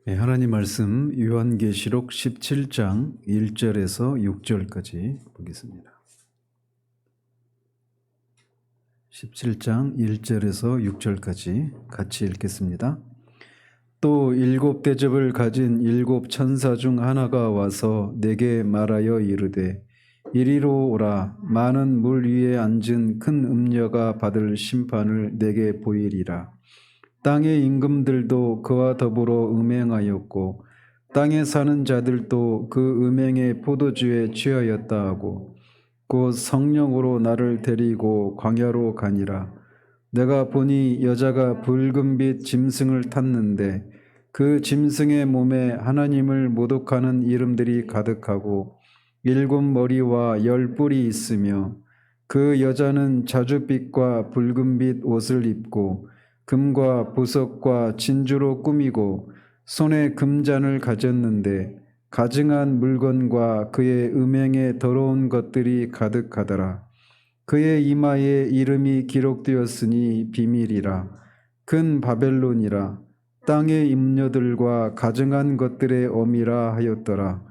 네, 하나님 말씀 요한계시록 17장 1절에서 6절까지 보겠습니다. 17장 1절에서 6절까지 같이 읽겠습니다. 또 일곱 대접을 가진 일곱 천사 중 하나가 와서 내게 말하여 이르되 이리로 오라. 많은 물 위에 앉은 큰 음녀가 받을 심판을 내게 보이리라. 땅의 임금들도 그와 더불어 음행하였고 땅에 사는 자들도 그 음행의 포도주에 취하였다 하고 곧 성령으로 나를 데리고 광야로 가니라. 내가 보니 여자가 붉은빛 짐승을 탔는데 그 짐승의 몸에 하나님을 모독하는 이름들이 가득하고 일곱 머리와 열 뿔이 있으며 그 여자는 자줏빛과 붉은빛 옷을 입고 금과 보석과 진주로 꾸미고 손에 금잔을 가졌는데 가증한 물건과 그의 음행에 더러운 것들이 가득하더라. 그의 이마에 이름이 기록되었으니 비밀이라. 큰 바벨론이라. 땅의 임녀들과 가증한 것들의 어미라 하였더라.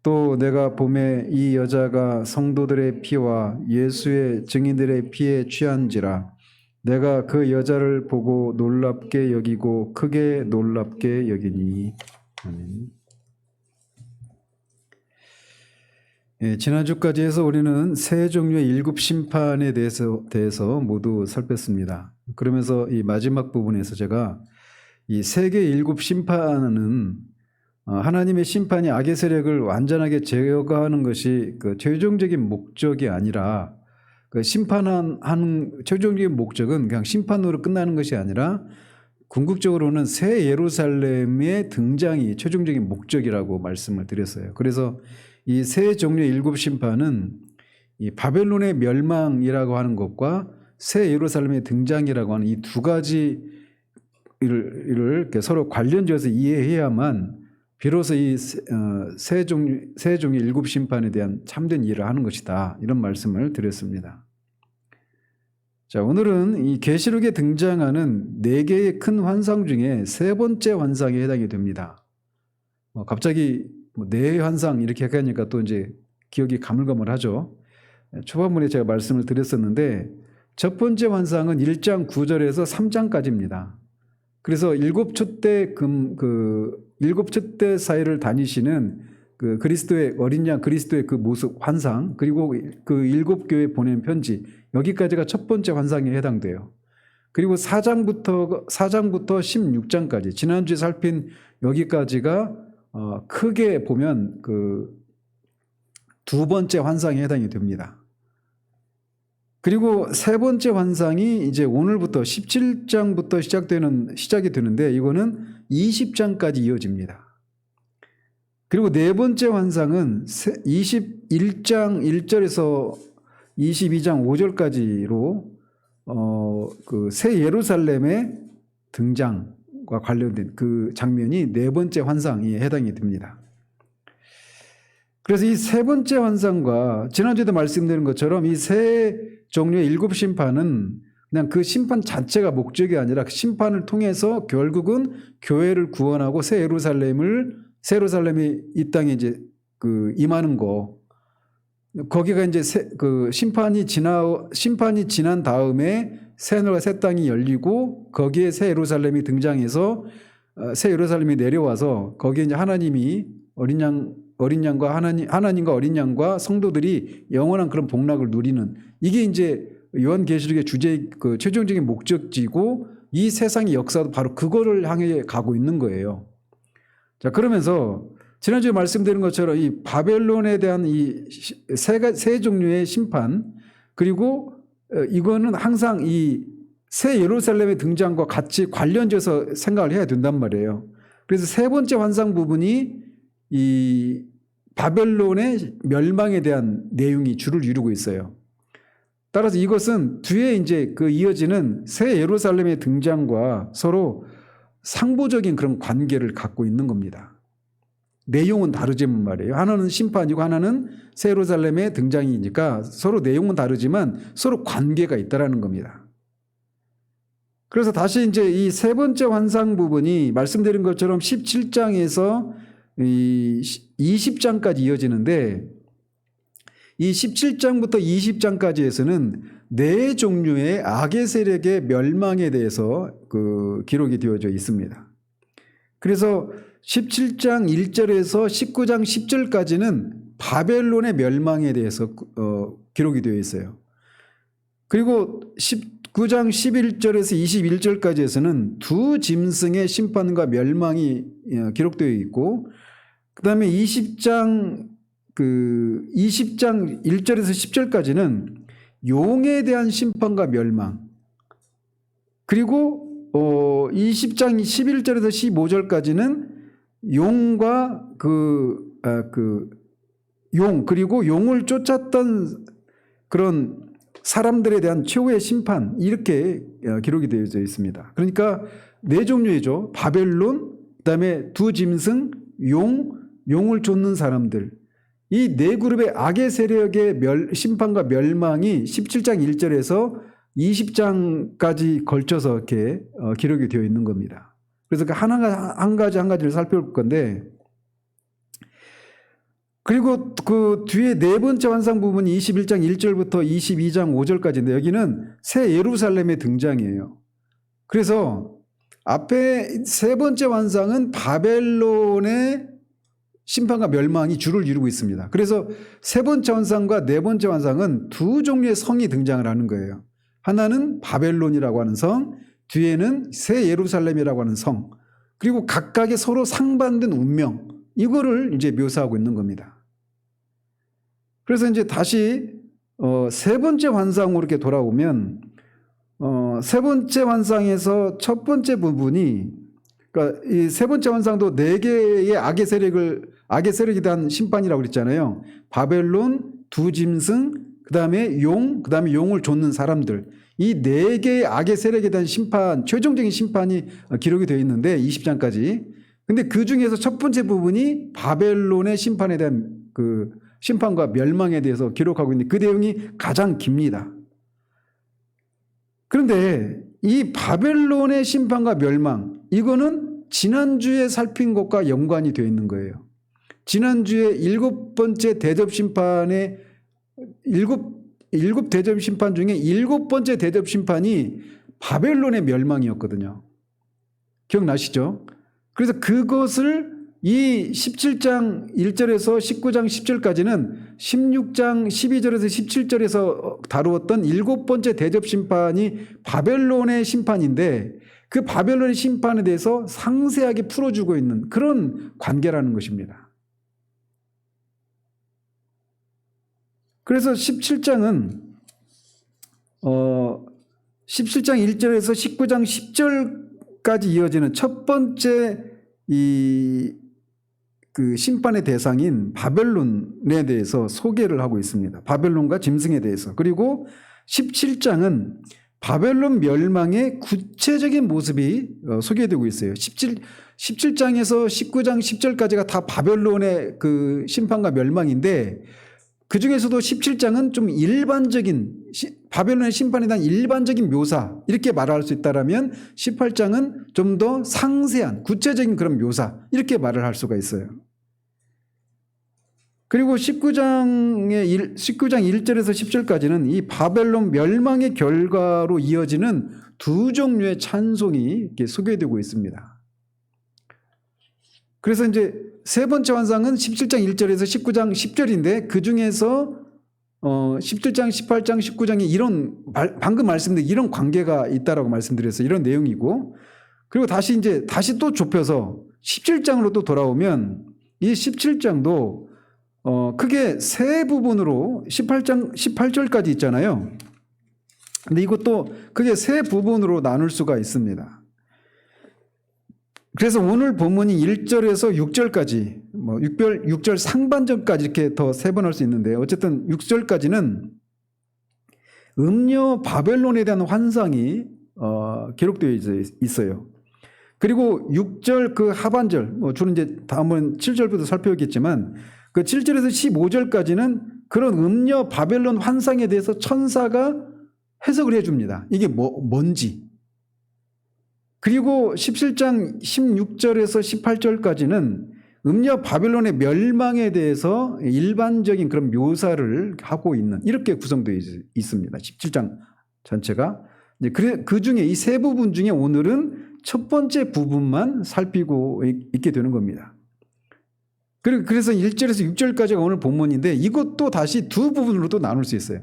또 내가 보매 이 여자가 성도들의 피와 예수의 증인들의 피에 취한지라. 내가 그 여자를 보고 놀랍게 여기고 크게 놀랍게 여기니. 아멘. 지난주까지 해서 우리는 세 종류의 일곱 심판에 대해서 모두 살폈습니다. 그러면서 이 마지막 부분에서 제가 이 세계 일곱 심판은 하나님의 심판이 악의 세력을 완전하게 제거하는 것이 그 최종적인 목적이 아니라 그 심판하는 최종적인 목적은 그냥 심판으로 끝나는 것이 아니라 궁극적으로는 새 예루살렘의 등장이 최종적인 목적이라고 말씀을 드렸어요. 그래서 이 세 종류의 일곱 심판은 이 바벨론의 멸망이라고 하는 것과 새 예루살렘의 등장이라고 하는 이 두 가지를 서로 관련지어서 이해해야만 비로소 이 세 종류 일곱 심판에 대한 참된 이해를 하는 것이다. 이런 말씀을 드렸습니다. 자, 오늘은 이 계시록에 등장하는 네 개의 큰 환상 중에 세 번째 환상에 해당이 됩니다. 갑자기 네 환상 이렇게 하니까 또 이제 기억이 가물가물하죠. 초반부에 제가 말씀을 드렸었는데 첫 번째 환상은 1장 9절에서 3장까지입니다. 그래서 일곱 촛대 사이를 다니시는 그 그리스도의 어린 양 그리스도의 그 모습 환상, 그리고 그 일곱 교회에 보낸 편지, 여기까지가 첫 번째 환상에 해당돼요. 그리고 4장부터 16장까지 지난주에 살핀 여기까지가 크게 보면 그 두 번째 환상에 해당이 됩니다. 그리고 세 번째 환상이 이제 오늘부터 17장부터 시작이 되는데 이거는 20장까지 이어집니다. 그리고 네 번째 환상은 21장 1절에서 22장 5절까지로 그 새 예루살렘의 등장과 관련된 그 장면이 네 번째 환상에 해당이 됩니다. 그래서 이 세 번째 환상과 지난주에도 말씀드린 것처럼 이 세 종류의 일곱 심판은 그냥 그 심판 자체가 목적이 아니라 그 심판을 통해서 결국은 교회를 구원하고 새 예루살렘이 이 땅에 이제 그 임하는 거, 거기가 이제 그 심판이 지난 다음에 새 하늘과 새 땅이 열리고 거기에 새 예루살렘이 등장해서 새 예루살렘이 내려와서 거기에 이제 하나님이 어린 양과 하나님과 어린 양과 성도들이 영원한 그런 복락을 누리는, 이게 이제 요한계시록의 주제의 그 최종적인 목적지고 이 세상의 역사도 바로 그거를 향해 가고 있는 거예요. 자, 그러면서 지난주에 말씀드린 것처럼 이 바벨론에 대한 이 세 종류의 심판, 그리고 이거는 항상 이 새 예루살렘의 등장과 같이 관련져서 생각을 해야 된단 말이에요. 그래서 세 번째 환상 부분이 이 바벨론의 멸망에 대한 내용이 주를 이루고 있어요. 따라서 이것은 뒤에 이제 그 이어지는 새 예루살렘의 등장과 서로 상보적인 그런 관계를 갖고 있는 겁니다. 내용은 다르지만 말이에요. 하나는 심판이고 하나는 새 예루살렘의 등장이니까 서로 내용은 다르지만 서로 관계가 있다라는 겁니다. 그래서 다시 이제 이 세 번째 환상 부분이 말씀드린 것처럼 17장에서 이 20장까지 이어지는데 이 17장부터 20장까지에서는 네 종류의 악의 세력의 멸망에 대해서 기록이 되어져 있습니다. 그래서 17장 1절에서 19장 10절까지는 바벨론의 멸망에 대해서 기록이 되어 있어요. 그리고 19장 11절에서 21절까지에서는 두 짐승의 심판과 멸망이 기록되어 있고, 그 다음에 20장 1절에서 10절까지는 용에 대한 심판과 멸망, 그리고 20장 11절에서 15절까지는 용과 용, 그리고 용을 쫓았던 그런 사람들에 대한 최후의 심판, 이렇게 기록이 되어 있습니다. 그러니까 네 종류이죠. 바벨론, 그다음에 두 짐승, 용을 쫓는 사람들. 이 네 그룹의 악의 세력의 심판과 멸망이 17장 1절에서 20장까지 걸쳐서 이렇게 기록이 되어 있는 겁니다. 그래서 한 가지를 살펴볼 건데, 그리고 그 뒤에 네 번째 환상 부분이 21장 1절부터 22장 5절까지인데 여기는 새 예루살렘의 등장이에요. 그래서 앞에 세 번째 환상은 바벨론의 심판과 멸망이 주를 이루고 있습니다. 그래서 세 번째 환상과 네 번째 환상은 두 종류의 성이 등장을 하는 거예요. 하나는 바벨론이라고 하는 성, 뒤에는 새 예루살렘이라고 하는 성, 그리고 각각의 서로 상반된 운명, 이거를 이제 묘사하고 있는 겁니다. 그래서 이제 다시 세 번째 환상으로 이렇게 돌아오면 세 번째 환상에서 첫 번째 부분이, 그러니까 이 세 번째 환상도 네 개의 악의 세력에 대한 심판이라고 그랬잖아요. 바벨론, 두 짐승, 그다음에 용을 쫓는 사람들. 이 네 개의 악의 세력에 대한 심판, 최종적인 심판이 기록이 되어 있는데 20장까지. 근데 그 중에서 첫 번째 부분이 바벨론의 심판에 대한 심판과 멸망에 대해서 기록하고 있는데 그 내용이 가장 깁니다. 그런데 이 바벨론의 심판과 멸망, 이거는 지난주에 살핀 것과 연관이 되어 있는 거예요. 지난주에 일곱 대접 심판 중에 일곱 번째 대접 심판이 바벨론의 멸망이었거든요. 기억나시죠? 그래서 그것을 이 17장 1절에서 19장 10절까지는 16장 12절에서 17절에서 다루었던 일곱 번째 대접 심판이 바벨론의 심판인데, 그 바벨론의 심판에 대해서 상세하게 풀어주고 있는 그런 관계라는 것입니다. 그래서 17장은 17장 1절에서 19장 10절까지 이어지는 첫 번째 그 심판의 대상인 바벨론에 대해서 소개를 하고 있습니다. 바벨론과 짐승에 대해서. 그리고 17장은 바벨론 멸망의 구체적인 모습이 소개되고 있어요. 17장에서 19장 10절까지가 다 바벨론의 그 심판과 멸망인데, 그 중에서도 17장은 좀 일반적인 바벨론의 심판에 대한 일반적인 묘사, 이렇게 말할 수 있다라면 18장은 좀 더 상세한 구체적인 그런 묘사, 이렇게 말을 할 수가 있어요. 그리고 19장 1절에서 10절까지는 이 바벨론 멸망의 결과로 이어지는 두 종류의 찬송이 이렇게 소개되고 있습니다. 그래서 이제 세 번째 환상은 17장 1절에서 19장 10절인데 그 중에서 17장, 18장, 19장에 이런 방금 말씀드린 이런 관계가 있다라고 말씀드렸어요. 이런 내용이고, 그리고 다시 또 좁혀서 17장으로 또 돌아오면 이 17장도 크게 세 부분으로 18절까지 있잖아요. 근데 이것도 크게 세 부분으로 나눌 수가 있습니다. 그래서 오늘 본문이 1절에서 6절까지, 6절 상반절까지 이렇게 더 세분할 수 있는데, 어쨌든 6절까지는 음녀 바벨론에 대한 환상이 기록되어 있어요. 그리고 6절 그 하반절, 주로 이제 다음은 7절부터 살펴보겠지만, 그 7절에서 15절까지는 그런 음녀 바벨론 환상에 대해서 천사가 해석을 해줍니다. 이게 뭔지. 그리고 17장 16절에서 18절까지는 음녀 바벨론의 멸망에 대해서 일반적인 그런 묘사를 하고 있는, 이렇게 구성되어 있습니다. 17장 전체가. 그 중에 이 세 부분 중에 오늘은 첫 번째 부분만 살피고 있게 되는 겁니다. 그래서 1절에서 6절까지가 오늘 본문인데 이것도 다시 두 부분으로 또 나눌 수 있어요.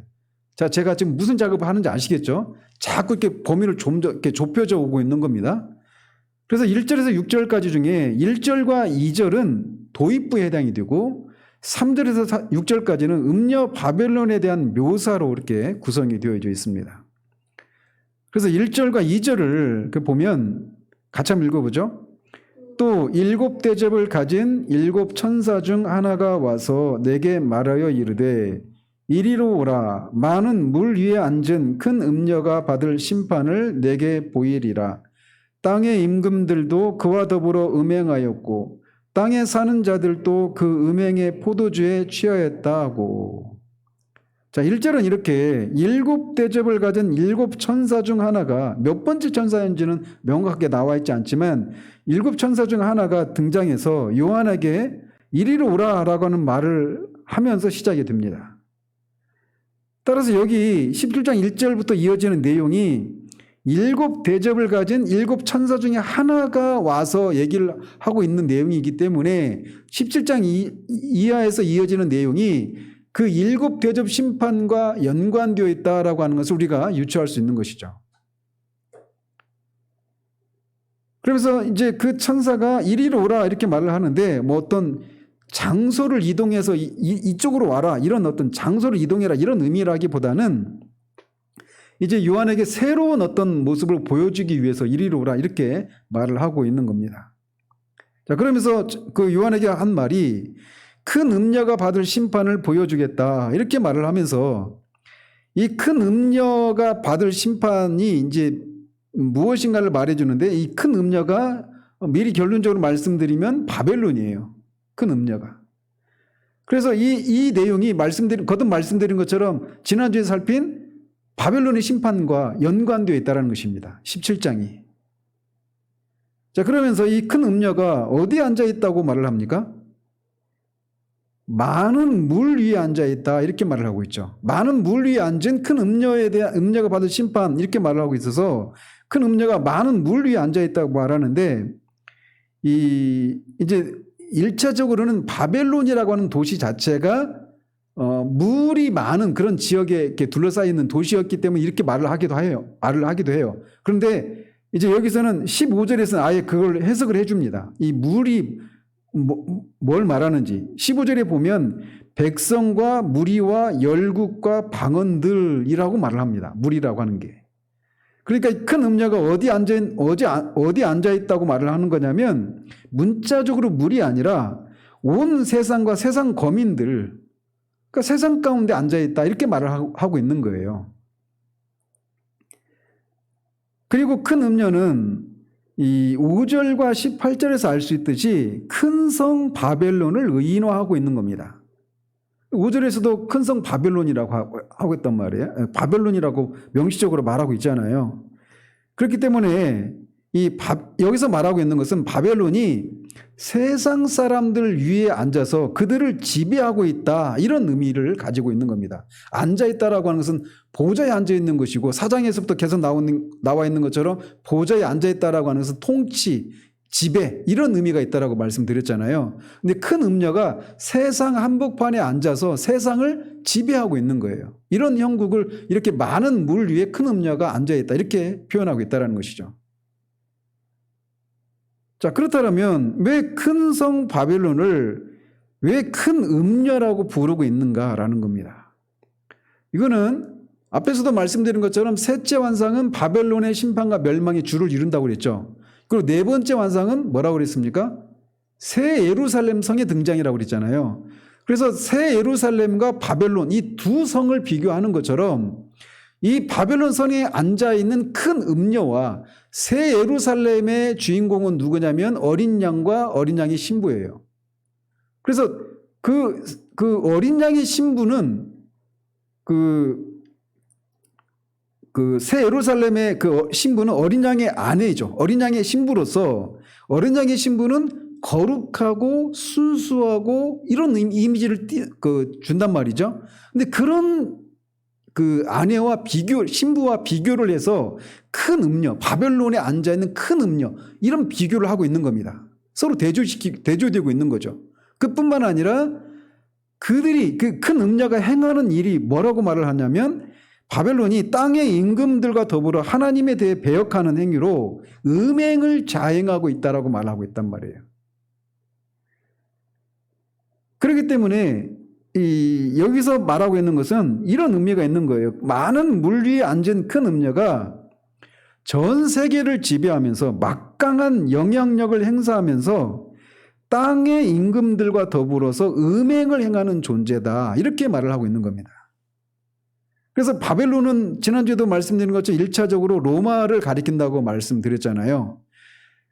자, 제가 지금 무슨 작업을 하는지 아시겠죠? 자꾸 이렇게 범위를 좀 더 이렇게 좁혀져 오고 있는 겁니다. 그래서 1절에서 6절까지 중에 1절과 2절은 도입부에 해당이 되고 3절에서 6절까지는 음녀 바벨론에 대한 묘사로 이렇게 구성이 되어져 있습니다. 그래서 1절과 2절을 보면 같이 한번 읽어보죠. 또 7 대접을 가진 7 천사 중 하나가 와서 내게 말하여 이르되 이리로 오라. 많은 물 위에 앉은 큰 음녀가 받을 심판을 내게 보이리라. 땅의 임금들도 그와 더불어 음행하였고 땅에 사는 자들도 그 음행의 포도주에 취하였다 하고. 자, 1절은 이렇게 7 대접을 가진 7 천사 중 하나가, 몇 번째 천사인지는 명확하게 나와 있지 않지만 7 천사 중 하나가 등장해서 요한에게 이리로 오라라고 하는 말을 하면서 시작이 됩니다. 따라서 여기 17장 1절부터 이어지는 내용이 7 대접을 가진 7 천사 중에 하나가 와서 얘기를 하고 있는 내용이기 때문에 17장 이하에서 이어지는 내용이 그 7 대접 심판과 연관되어 있다라고 하는 것을 우리가 유추할 수 있는 것이죠. 그러면서 이제 그 천사가 이리로 오라 이렇게 말을 하는데 뭐 어떤 장소를 이동해서 이쪽으로 와라, 이런 어떤 장소를 이동해라, 이런 의미라기보다는 이제 요한에게 새로운 어떤 모습을 보여주기 위해서 이리로 오라 이렇게 말을 하고 있는 겁니다. 자, 그러면서 그 요한에게 한 말이 큰 음녀가 받을 심판을 보여주겠다 이렇게 말을 하면서 이 큰 음녀가 받을 심판이 이제 무엇인가를 말해주는데, 이 큰 음녀가 미리 결론적으로 말씀드리면 바벨론이에요. 큰 음녀가. 그래서 이 내용이 거듭 말씀드린 것처럼 지난주에 살핀 바벨론의 심판과 연관되어 있다는 것입니다. 17장이. 자, 그러면서 이 큰 음녀가 어디에 앉아 있다고 말을 합니까? 많은 물 위에 앉아 있다 이렇게 말을 하고 있죠. 많은 물 위에 앉은 큰 음녀에 대한, 음녀가 받을 심판 이렇게 말을 하고 있어서 큰 음녀가 많은 물 위에 앉아 있다고 말하는데, 이제 1차적으로는 바벨론이라고 하는 도시 자체가 물이 많은 그런 지역에 이렇게 둘러싸여 있는 도시였기 때문에 이렇게 말을 하기도 해요. 그런데 이제 여기서는 15절에서는 아예 그걸 해석을 해줍니다. 이 물이 뭘 말하는지 15절에 보면 백성과 무리와 열국과 방언들이라고 말을 합니다. 물이라고 하는 게. 그러니까 큰 음녀가 어디 앉아 있다고 말을 하는 거냐면 문자적으로 물이 아니라 온 세상과 세상 거민들, 그러니까 세상 가운데 앉아 있다 이렇게 말을 하고 있는 거예요. 그리고 큰 음녀는 이 5절과 18절에서 알 수 있듯이 큰 성 바벨론을 의인화하고 있는 겁니다. 5절에서도 큰 성 바벨론이라고 하고 있단 말이에요. 바벨론이라고 명시적으로 말하고 있잖아요. 그렇기 때문에 여기서 말하고 있는 것은 바벨론이 세상 사람들 위에 앉아서 그들을 지배하고 있다, 이런 의미를 가지고 있는 겁니다. 앉아있다라고 하는 것은 보좌에 앉아있는 것이고, 사장에서부터 계속 나와 있는 것처럼 보좌에 앉아있다라고 하는 것은 통치, 지배, 이런 의미가 있다라고 말씀드렸잖아요. 근데 큰 음녀가 세상 한복판에 앉아서 세상을 지배하고 있는 거예요. 이런 형국을 이렇게 많은 물 위에 큰 음녀가 앉아있다 이렇게 표현하고 있다는 것이죠. 자, 그렇다면 왜 큰 성 바벨론을 왜 큰 음녀라고 부르고 있는가라는 겁니다. 이거는 앞에서도 말씀드린 것처럼 셋째 환상은 바벨론의 심판과 멸망이 주를 이룬다고 그랬죠. 그리고 네 번째 환상은 뭐라고 그랬습니까? 새 예루살렘 성의 등장이라고 그랬잖아요. 그래서 새 예루살렘과 바벨론, 이 두 성을 비교하는 것처럼 이 바벨론 성에 앉아있는 큰 음녀와 새 예루살렘의 주인공은 누구냐면 어린 양과 어린 양의 신부예요. 그래서 그 어린 양의 신부는 그 새 예루살렘의 그 신부는 어린 양의 아내이죠. 어린 양의 신부로서 어린 양의 신부는 거룩하고 순수하고 이런 이미지를 준단 말이죠. 근데 그런 그 아내와 신부와 비교를 해서 큰 음녀, 바벨론에 앉아있는 큰 음녀, 이런 비교를 하고 있는 겁니다. 서로 대조되고 있는 거죠. 그뿐만 아니라 그들이 그 큰 음녀가 행하는 일이 뭐라고 말을 하냐면 바벨론이 땅의 임금들과 더불어 하나님에 대해 배역하는 행위로 음행을 자행하고 있다라고 말하고 있단 말이에요. 그렇기 때문에 여기서 말하고 있는 것은 이런 의미가 있는 거예요. 많은 물 위에 앉은 큰 음녀가 전 세계를 지배하면서 막강한 영향력을 행사하면서 땅의 임금들과 더불어서 음행을 행하는 존재다. 이렇게 말을 하고 있는 겁니다. 그래서 바벨론은 지난주에도 말씀드린 것처럼 1차적으로 로마를 가리킨다고 말씀드렸잖아요.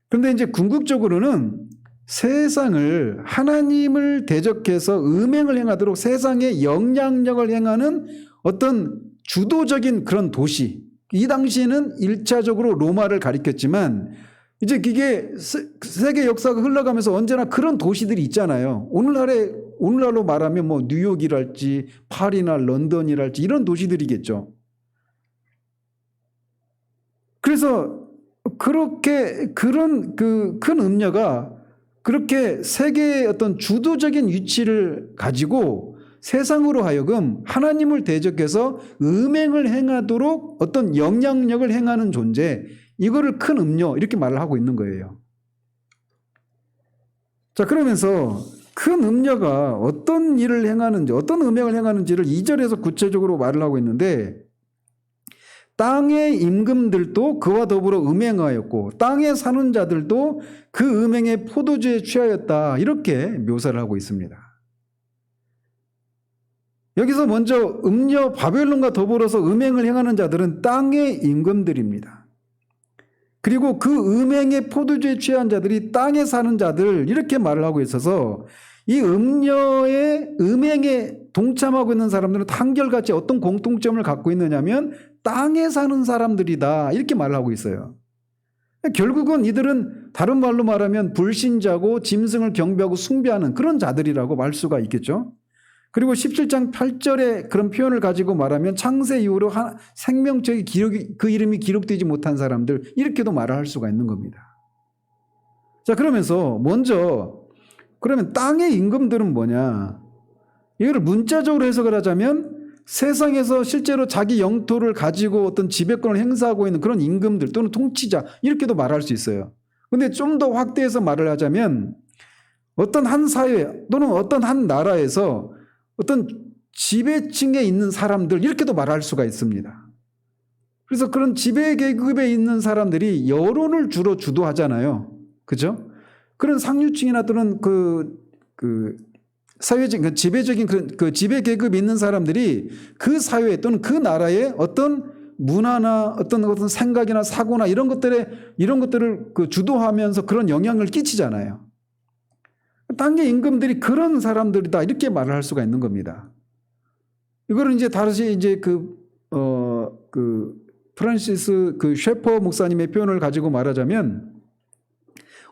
그런데 이제 궁극적으로는 세상을 하나님을 대적해서 음행을 행하도록 세상에 영향력을 행하는 어떤 주도적인 그런 도시, 이 당시에는 1차적으로 로마를 가리켰지만 이제 이게 세계 역사가 흘러가면서 언제나 그런 도시들이 있잖아요. 오늘날로 말하면 뭐 뉴욕이랄지 파리나 런던이랄지 이런 도시들이겠죠. 그래서 그렇게 그런 그 큰 음녀가 그렇게 세계의 어떤 주도적인 위치를 가지고 세상으로 하여금 하나님을 대적해서 음행을 행하도록 어떤 영향력을 행하는 존재, 이거를 큰 음녀 이렇게 말을 하고 있는 거예요. 자, 그러면서 큰 음녀가 어떤 일을 행하는지, 어떤 음행을 행하는지를 2절에서 구체적으로 말을 하고 있는데 땅의 임금들도 그와 더불어 음행하였고 땅에 사는 자들도 그 음행의 포도주에 취하였다. 이렇게 묘사를 하고 있습니다. 여기서 먼저 음녀 바벨론과 더불어서 음행을 행하는 자들은 땅의 임금들입니다. 그리고 그 음행의 포도주에 취한 자들이 땅에 사는 자들 이렇게 말을 하고 있어서 이 음녀의 음행에 동참하고 있는 사람들은 한결같이 어떤 공통점을 갖고 있느냐면 땅에 사는 사람들이다 이렇게 말을 하고 있어요. 결국은 이들은 다른 말로 말하면 불신자고 짐승을 경배하고 숭배하는 그런 자들이라고 말 수가 있겠죠. 그리고 17장 8절에 그런 표현을 가지고 말하면 창세 이후로 생명책의 그 이름이 기록되지 못한 사람들 이렇게도 말을 할 수가 있는 겁니다. 자, 그러면서 먼저 그러면 땅의 임금들은 뭐냐? 이걸 문자적으로 해석을 하자면 세상에서 실제로 자기 영토를 가지고 어떤 지배권을 행사하고 있는 그런 임금들 또는 통치자 이렇게도 말할 수 있어요. 그런데 좀 더 확대해서 말을 하자면 어떤 한 사회 또는 어떤 한 나라에서 어떤 지배층에 있는 사람들 이렇게도 말할 수가 있습니다. 그래서 그런 지배 계급에 있는 사람들이 여론을 주로 주도하잖아요. 그죠? 그런 상류층이나 또는 사회적인 지배적인 그 지배 계급이 있는 사람들이 그 사회 또는 그 나라의 어떤 문화나 어떤 생각이나 사고나 이런 것들을 주도하면서 그런 영향을 끼치잖아요. 땅의 임금들이 그런 사람들이다 이렇게 말을 할 수가 있는 겁니다. 이거를 이제 다시 이제 프란시스 셰퍼 목사님의 표현을 가지고 말하자면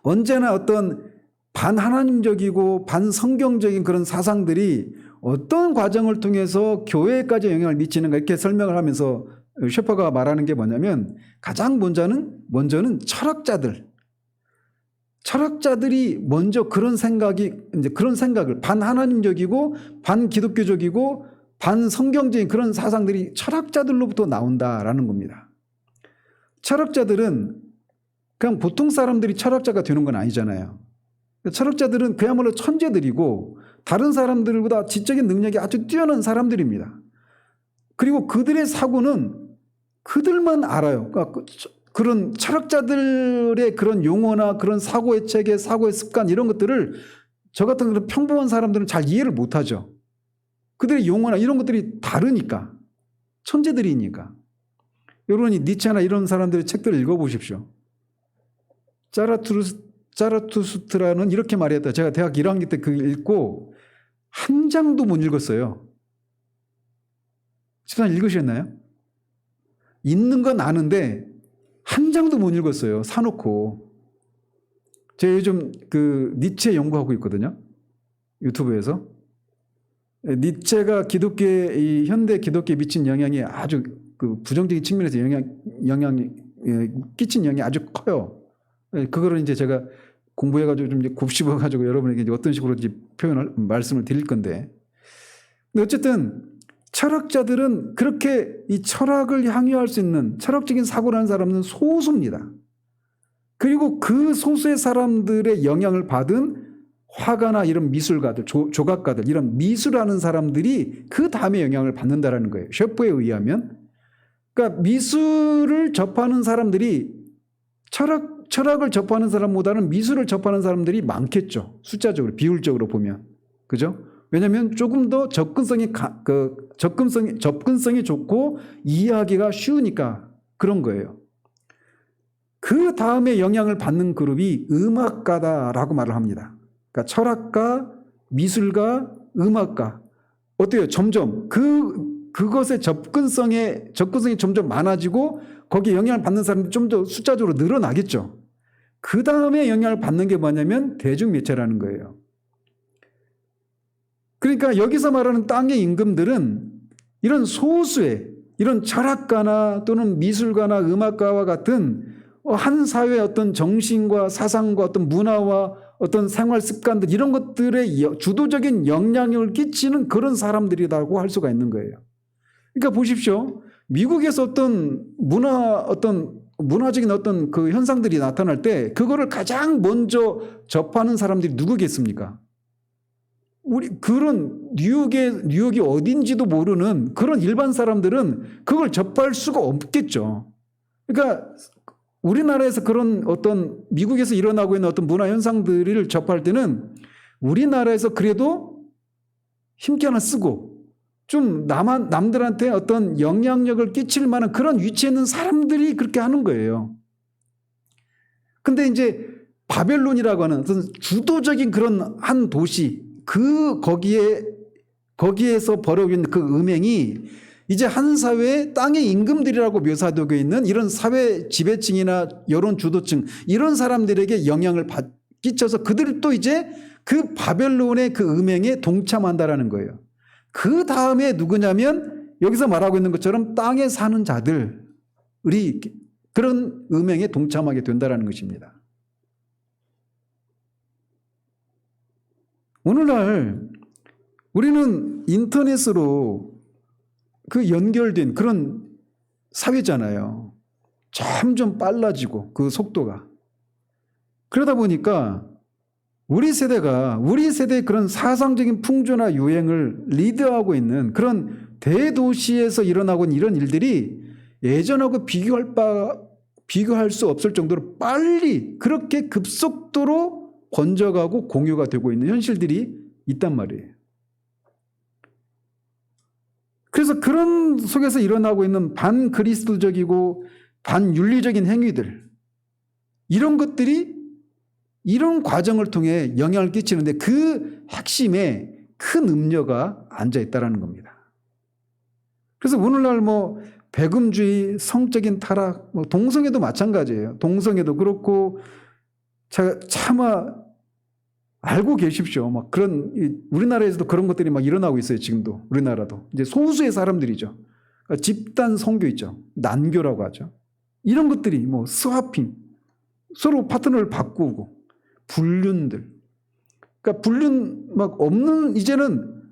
언제나 어떤 반하나님적이고 반성경적인 그런 사상들이 어떤 과정을 통해서 교회까지 영향을 미치는가 이렇게 설명을 하면서 셰퍼가 말하는 게 뭐냐면 가장 먼저는 철학자들이 먼저 그런 생각을 반하나님적이고 반기독교적이고 반성경적인 그런 사상들이 철학자들로부터 나온다라는 겁니다. 철학자들은 그냥 보통 사람들이 철학자가 되는 건 아니잖아요. 철학자들은 그야말로 천재들이고 다른 사람들보다 지적인 능력이 아주 뛰어난 사람들입니다. 그리고 그들의 사고는 그들만 알아요. 그러니까 그런 철학자들의 그런 용어나 그런 사고의 체계, 사고의 습관 이런 것들을 저 같은 그런 평범한 사람들은 잘 이해를 못하죠. 그들의 용어나 이런 것들이 다르니까. 천재들이니까. 여러분이 니체나 이런 사람들의 책들을 읽어보십시오. 자라투스트라는 이렇게 말했다. 제가 대학 1학년 때 그걸 읽고 한 장도 못 읽었어요. 집사님 읽으셨나요? 있는 건 아는데 한 장도 못 읽었어요. 사놓고. 제가 요즘 그 니체 연구하고 있거든요. 유튜브에서. 니체가 기독교에, 이 현대 기독교에 미친 영향이 아주 그 부정적인 측면에서 영향이 끼친 영향이 아주 커요. 그거를 이제 제가 공부해가지고 좀 이제 곱씹어가지고 여러분에게 이제 어떤 식으로 이제 말씀을 드릴 건데. 근데 어쨌든 철학자들은 그렇게 이 철학을 향유할 수 있는 철학적인 사고를 하는 사람은 소수입니다. 그리고 그 소수의 사람들의 영향을 받은 화가나 이런 미술가들, 조각가들, 이런 미술하는 사람들이 그 다음에 영향을 받는다라는 거예요. 셰퍼에 의하면. 그러니까 미술을 접하는 사람들이 철학을 접하는 사람보다는 미술을 접하는 사람들이 많겠죠. 숫자적으로, 비율적으로 보면. 그죠? 왜냐하면 조금 더 접근성이 좋고 이해하기가 쉬우니까 그런 거예요. 그 다음에 영향을 받는 그룹이 음악가다라고 말을 합니다. 그러니까 철학가, 미술가, 음악가. 어때요? 점점 그것의 접근성이 점점 많아지고 거기에 영향을 받는 사람들이 좀 더 숫자적으로 늘어나겠죠. 그 다음에 영향을 받는 게 뭐냐면 대중매체라는 거예요. 그러니까 여기서 말하는 땅의 임금들은 이런 소수의 이런 철학가나 또는 미술가나 음악가와 같은 한 사회의 어떤 정신과 사상과 어떤 문화와 어떤 생활 습관들 이런 것들에 주도적인 영향력을 끼치는 그런 사람들이라고 할 수가 있는 거예요. 그러니까 보십시오. 미국에서 어떤 문화적인 어떤 그 현상들이 나타날 때 그거를 가장 먼저 접하는 사람들이 누구겠습니까? 그런 뉴욕이 어딘지도 모르는 그런 일반 사람들은 그걸 접할 수가 없겠죠. 그러니까 우리나라에서 그런 어떤 미국에서 일어나고 있는 어떤 문화 현상들을 접할 때는 우리나라에서 그래도 힘기 하나 쓰고 좀 남들한테 어떤 영향력을 끼칠 만한 그런 위치에 있는 사람들이 그렇게 하는 거예요. 근데 이제 바벨론이라고 하는 어떤 주도적인 그런 한 도시, 거기에서 벌어지고 있는 그 음행이 이제 한 사회의 땅의 임금들이라고 묘사되고 있는 이런 사회 지배층이나 여론 주도층 이런 사람들에게 영향을 끼쳐서 그들이 또 이제 그 바벨론의 그 음행에 동참한다라는 거예요. 그 다음에 누구냐면 여기서 말하고 있는 것처럼 땅에 사는 자들이 그런 음행에 동참하게 된다라는 것입니다. 오늘날 우리는 인터넷으로 그 연결된 그런 사회잖아요. 점점 빨라지고 그 속도가. 그러다 보니까 우리 세대의 그런 사상적인 풍조나 유행을 리드하고 있는 그런 대도시에서 일어나고 있는 이런 일들이 예전하고 비교할 수 없을 정도로 빨리 그렇게 급속도로 번져가고 공유가 되고 있는 현실들이 있단 말이에요. 그래서 그런 속에서 일어나고 있는 반그리스도적이고 반윤리적인 행위들 이런 것들이 이런 과정을 통해 영향을 끼치는데 그 핵심에 큰 음녀가 앉아있다는 겁니다. 그래서 오늘날 배금주의, 성적인 타락, 동성애도 마찬가지예요. 동성애도 그렇고 차마 알고 계십시오. 우리나라에서도 그런 것들이 일어나고 있어요. 지금도 우리나라도 이제 소수의 사람들이죠. 집단 성교 있죠. 난교라고 하죠. 이런 것들이 스와핑, 서로 파트너를 바꾸고 불륜들. 그러니까 불륜 없는 이제는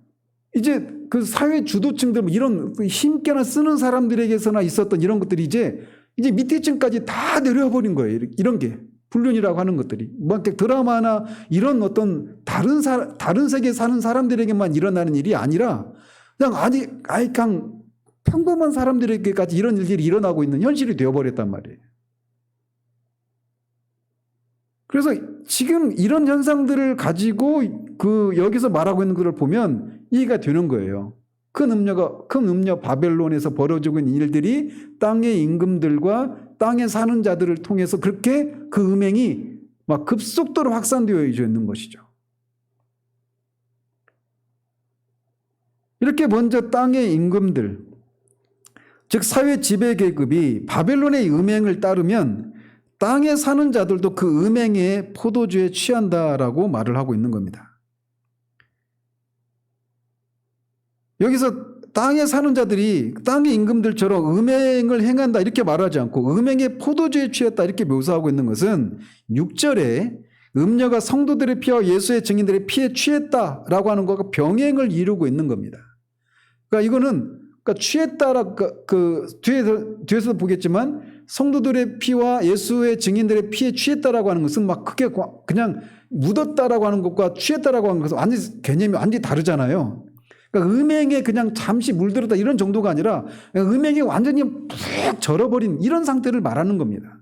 이제 그 사회 주도층들 이런 힘께나 쓰는 사람들에게서나 있었던 이런 것들이 이제 밑에 층까지 다 내려와 버린 거예요. 이런 게. 불륜이라고 하는 것들이 드라마나 이런 어떤 다른 세계에 사는 사람들에게만 일어나는 일이 아니라 그냥 평범한 사람들에게까지 이런 일들이 일어나고 있는 현실이 되어버렸단 말이에요. 그래서 지금 이런 현상들을 가지고 여기서 말하고 있는 것을 보면 이해가 되는 거예요. 큰 음녀 바벨론에서 벌어지고 있는 일들이 땅의 임금들과 땅에 사는 자들을 통해서 그렇게 그 음행이 급속도로 확산되어 있는 것이죠. 이렇게 먼저 땅의 임금들, 즉 사회 지배 계급이 바벨론의 음행을 따르면 땅에 사는 자들도 그 음행에 포도주에 취한다라고 말을 하고 있는 겁니다. 여기서 땅에 사는 자들이 땅의 임금들처럼 음행을 행한다 이렇게 말하지 않고 음행에 포도주에 취했다 이렇게 묘사하고 있는 것은 6절에 음녀가 성도들의 피와 예수의 증인들의 피에 취했다라고 하는 것과 병행을 이루고 있는 겁니다. 그러니까 이거는 취했다라 뒤에서도 보겠지만 성도들의 피와 예수의 증인들의 피에 취했다라고 하는 것은 막 크게 그냥 묻었다라고 하는 것과 취했다라고 하는 것은 완전히 개념이 완전히 다르잖아요. 그러니까 음행에 그냥 잠시 물들었다 이런 정도가 아니라 음행이 완전히 푹 절어버린 이런 상태를 말하는 겁니다.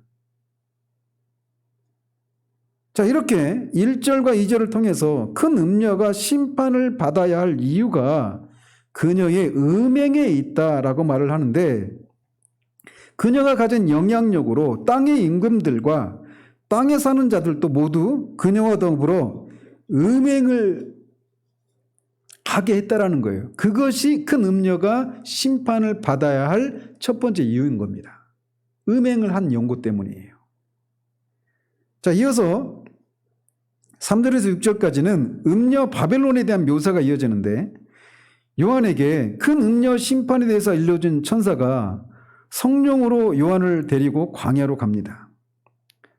자, 이렇게 1절과 2절을 통해서 큰 음녀가 심판을 받아야 할 이유가 그녀의 음행에 있다라고 말을 하는데, 그녀가 가진 영향력으로 땅의 임금들과 땅에 사는 자들도 모두 그녀와 더불어 음행을 하게 했다라는 거예요. 그것이 큰 음녀가 심판을 받아야 할 첫 번째 이유인 겁니다. 음행을 한 연고 때문이에요. 자, 이어서 3절에서 6절까지는 음녀 바벨론에 대한 묘사가 이어지는데, 요한에게 큰 음녀 심판에 대해서 알려준 천사가 성령으로 요한을 데리고 광야로 갑니다.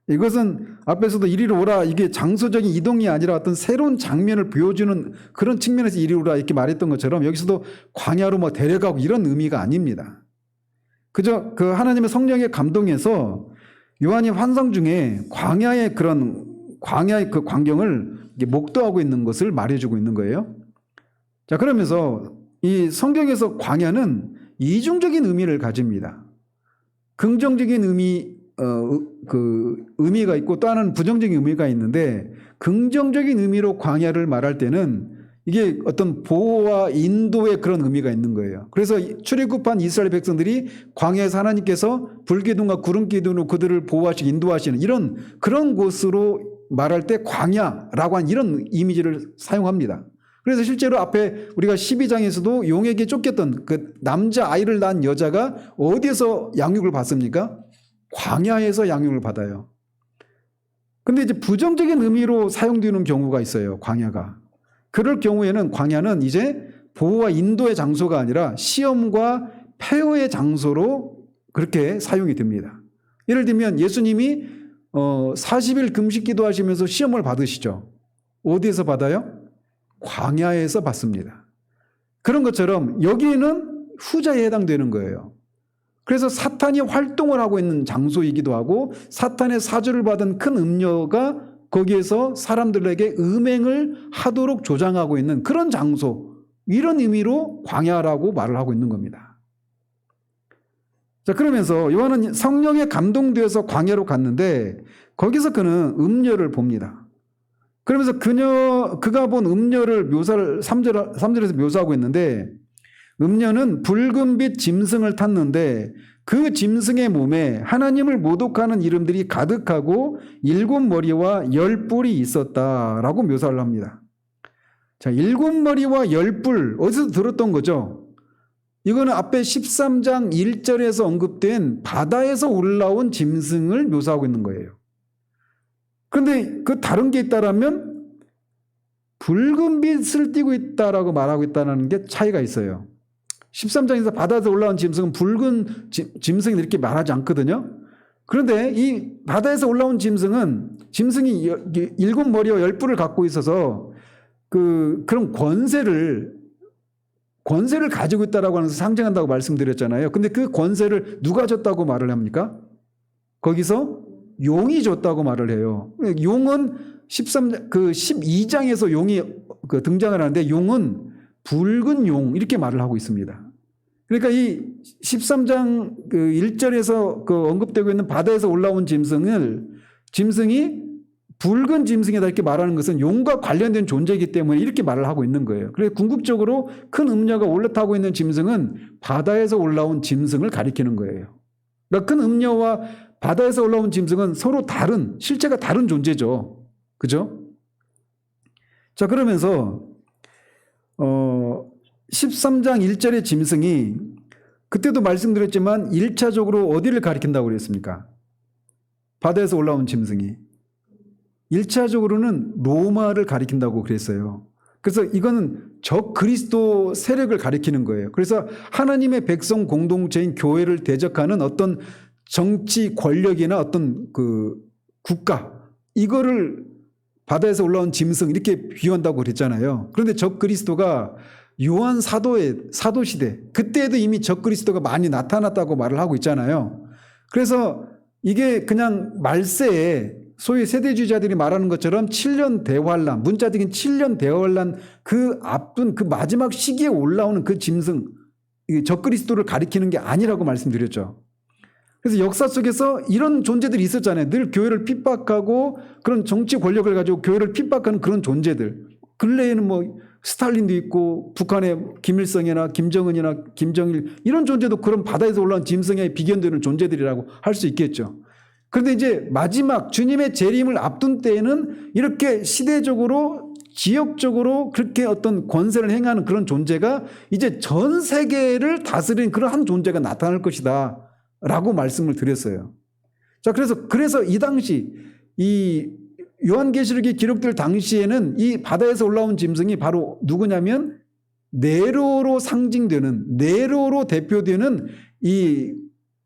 이것은 앞에서도 이리로 오라, 이게 장소적인 이동이 아니라 어떤 새로운 장면을 보여주는 그런 측면에서 이리 오라 이렇게 말했던 것처럼 여기서도 광야로 뭐 데려가고 이런 의미가 아닙니다. 그저 그 하나님의 성령에 감동해서 요한이 환상 중에 광야의 그 광경을 목도하고 있는 것을 말해주고 있는 거예요. 자, 그러면서 이 성경에서 광야는 이중적인 의미를 가집니다. 긍정적인 의미가 있고 또 하나는 부정적인 의미가 있는데, 긍정적인 의미로 광야를 말할 때는 이게 어떤 보호와 인도의 그런 의미가 있는 거예요. 그래서 출애굽한 이스라엘 백성들이 광야에서 하나님께서 불기둥과 구름기둥으로 그들을 보호하시고 인도하시는 그런 곳으로 말할 때 광야라고 하는 이런 이미지를 사용합니다. 그래서 실제로 앞에 우리가 12장에서도 용에게 쫓겼던 그 남자 아이를 낳은 여자가 어디에서 양육을 받습니까? 광야에서 양육을 받아요. 근데 이제 부정적인 의미로 사용되는 경우가 있어요, 광야가. 그럴 경우에는 광야는 이제 보호와 인도의 장소가 아니라 시험과 폐허의 장소로 그렇게 사용이 됩니다. 예를 들면 예수님이 40일 금식 기도하시면서 시험을 받으시죠. 어디에서 받아요? 광야에서 받습니다. 그런 것처럼 여기에는 후자에 해당되는 거예요. 그래서 사탄이 활동을 하고 있는 장소이기도 하고 사탄의 사주를 받은 큰 음녀가 거기에서 사람들에게 음행을 하도록 조장하고 있는 그런 장소, 이런 의미로 광야라고 말을 하고 있는 겁니다. 자, 그러면서 요한은 성령에 감동되어서 광야로 갔는데 거기서 그는 음녀를 봅니다. 그러면서 그가 본 음녀를 3절에서 묘사하고 있는데, 음녀는 붉은빛 짐승을 탔는데 그 짐승의 몸에 하나님을 모독하는 이름들이 가득하고 7머리와 10뿔이 있었다라고 묘사를 합니다. 자, 7머리와 10뿔 어디서 들었던 거죠? 이거는 앞에 13장 1절에서 언급된 바다에서 올라온 짐승을 묘사하고 있는 거예요. 그런데 그 다른 게 있다라면 붉은 빛을 띠고 있다라고 말하고 있다는 게 차이가 있어요. 13장에서 바다에서 올라온 짐승은 붉은 짐승이 이렇게 말하지 않거든요. 그런데 이 바다에서 올라온 짐승이 7머리와 10뿔을 갖고 있어서 그런 권세를 가지고 있다라고 하면서 상징한다고 말씀드렸잖아요. 근데 그 권세를 누가 줬다고 말을 합니까? 거기서 용이 줬다고 말을 해요. 용은 12장에서 용이 등장을 하는데 용은 붉은 용 이렇게 말을 하고 있습니다. 그러니까 이 13장 1절에서 언급되고 있는 바다에서 올라온 짐승이 붉은 짐승이다 이렇게 말하는 것은 용과 관련된 존재이기 때문에 이렇게 말을 하고 있는 거예요. 그래서 궁극적으로 큰 음녀가 올라타고 있는 짐승은 바다에서 올라온 짐승을 가리키는 거예요. 그러니까 큰 음녀와 바다에서 올라온 짐승은 서로 실체가 다른 존재죠. 그죠? 자, 그러면서 13장 1절의 짐승이 그때도 말씀드렸지만 1차적으로 어디를 가리킨다고 그랬습니까? 바다에서 올라온 짐승이. 1차적으로는 로마를 가리킨다고 그랬어요. 그래서 이거는 적 그리스도 세력을 가리키는 거예요. 그래서 하나님의 백성 공동체인 교회를 대적하는 어떤 정치 권력이나 어떤 그 국가, 이거를 바다에서 올라온 짐승 이렇게 비유한다고 그랬잖아요. 그런데 적 그리스도가 요한 사도의 사도 시대, 그때에도 이미 적 그리스도가 많이 나타났다고 말을 하고 있잖아요. 그래서 이게 그냥 말세에 소위 세대주의자들이 말하는 것처럼 7년 대환란, 문자적인 7년 대환란 그 앞둔 그 마지막 시기에 올라오는 그 짐승, 적 그리스도를 가리키는 게 아니라고 말씀드렸죠. 그래서 역사 속에서 이런 존재들이 있었잖아요. 늘 교회를 핍박하고 그런 정치 권력을 가지고 교회를 핍박하는 그런 존재들. 근래에는 뭐 스탈린도 있고 북한의 김일성이나 김정은이나 김정일 이런 존재도 그런 바다에서 올라온 짐승에 비견되는 존재들이라고 할 수 있겠죠. 그런데 이제 마지막 주님의 재림을 앞둔 때에는 이렇게 시대적으로 지역적으로 그렇게 어떤 권세를 행하는 그런 존재가 이제 전 세계를 다스리는 그런 한 존재가 나타날 것이다 라고 말씀을 드렸어요. 자, 그래서 이 당시 이 요한계시록이 기록될 당시에는 이 바다에서 올라온 짐승이 바로 누구냐면 네로로 상징되는, 네로로 대표되는 이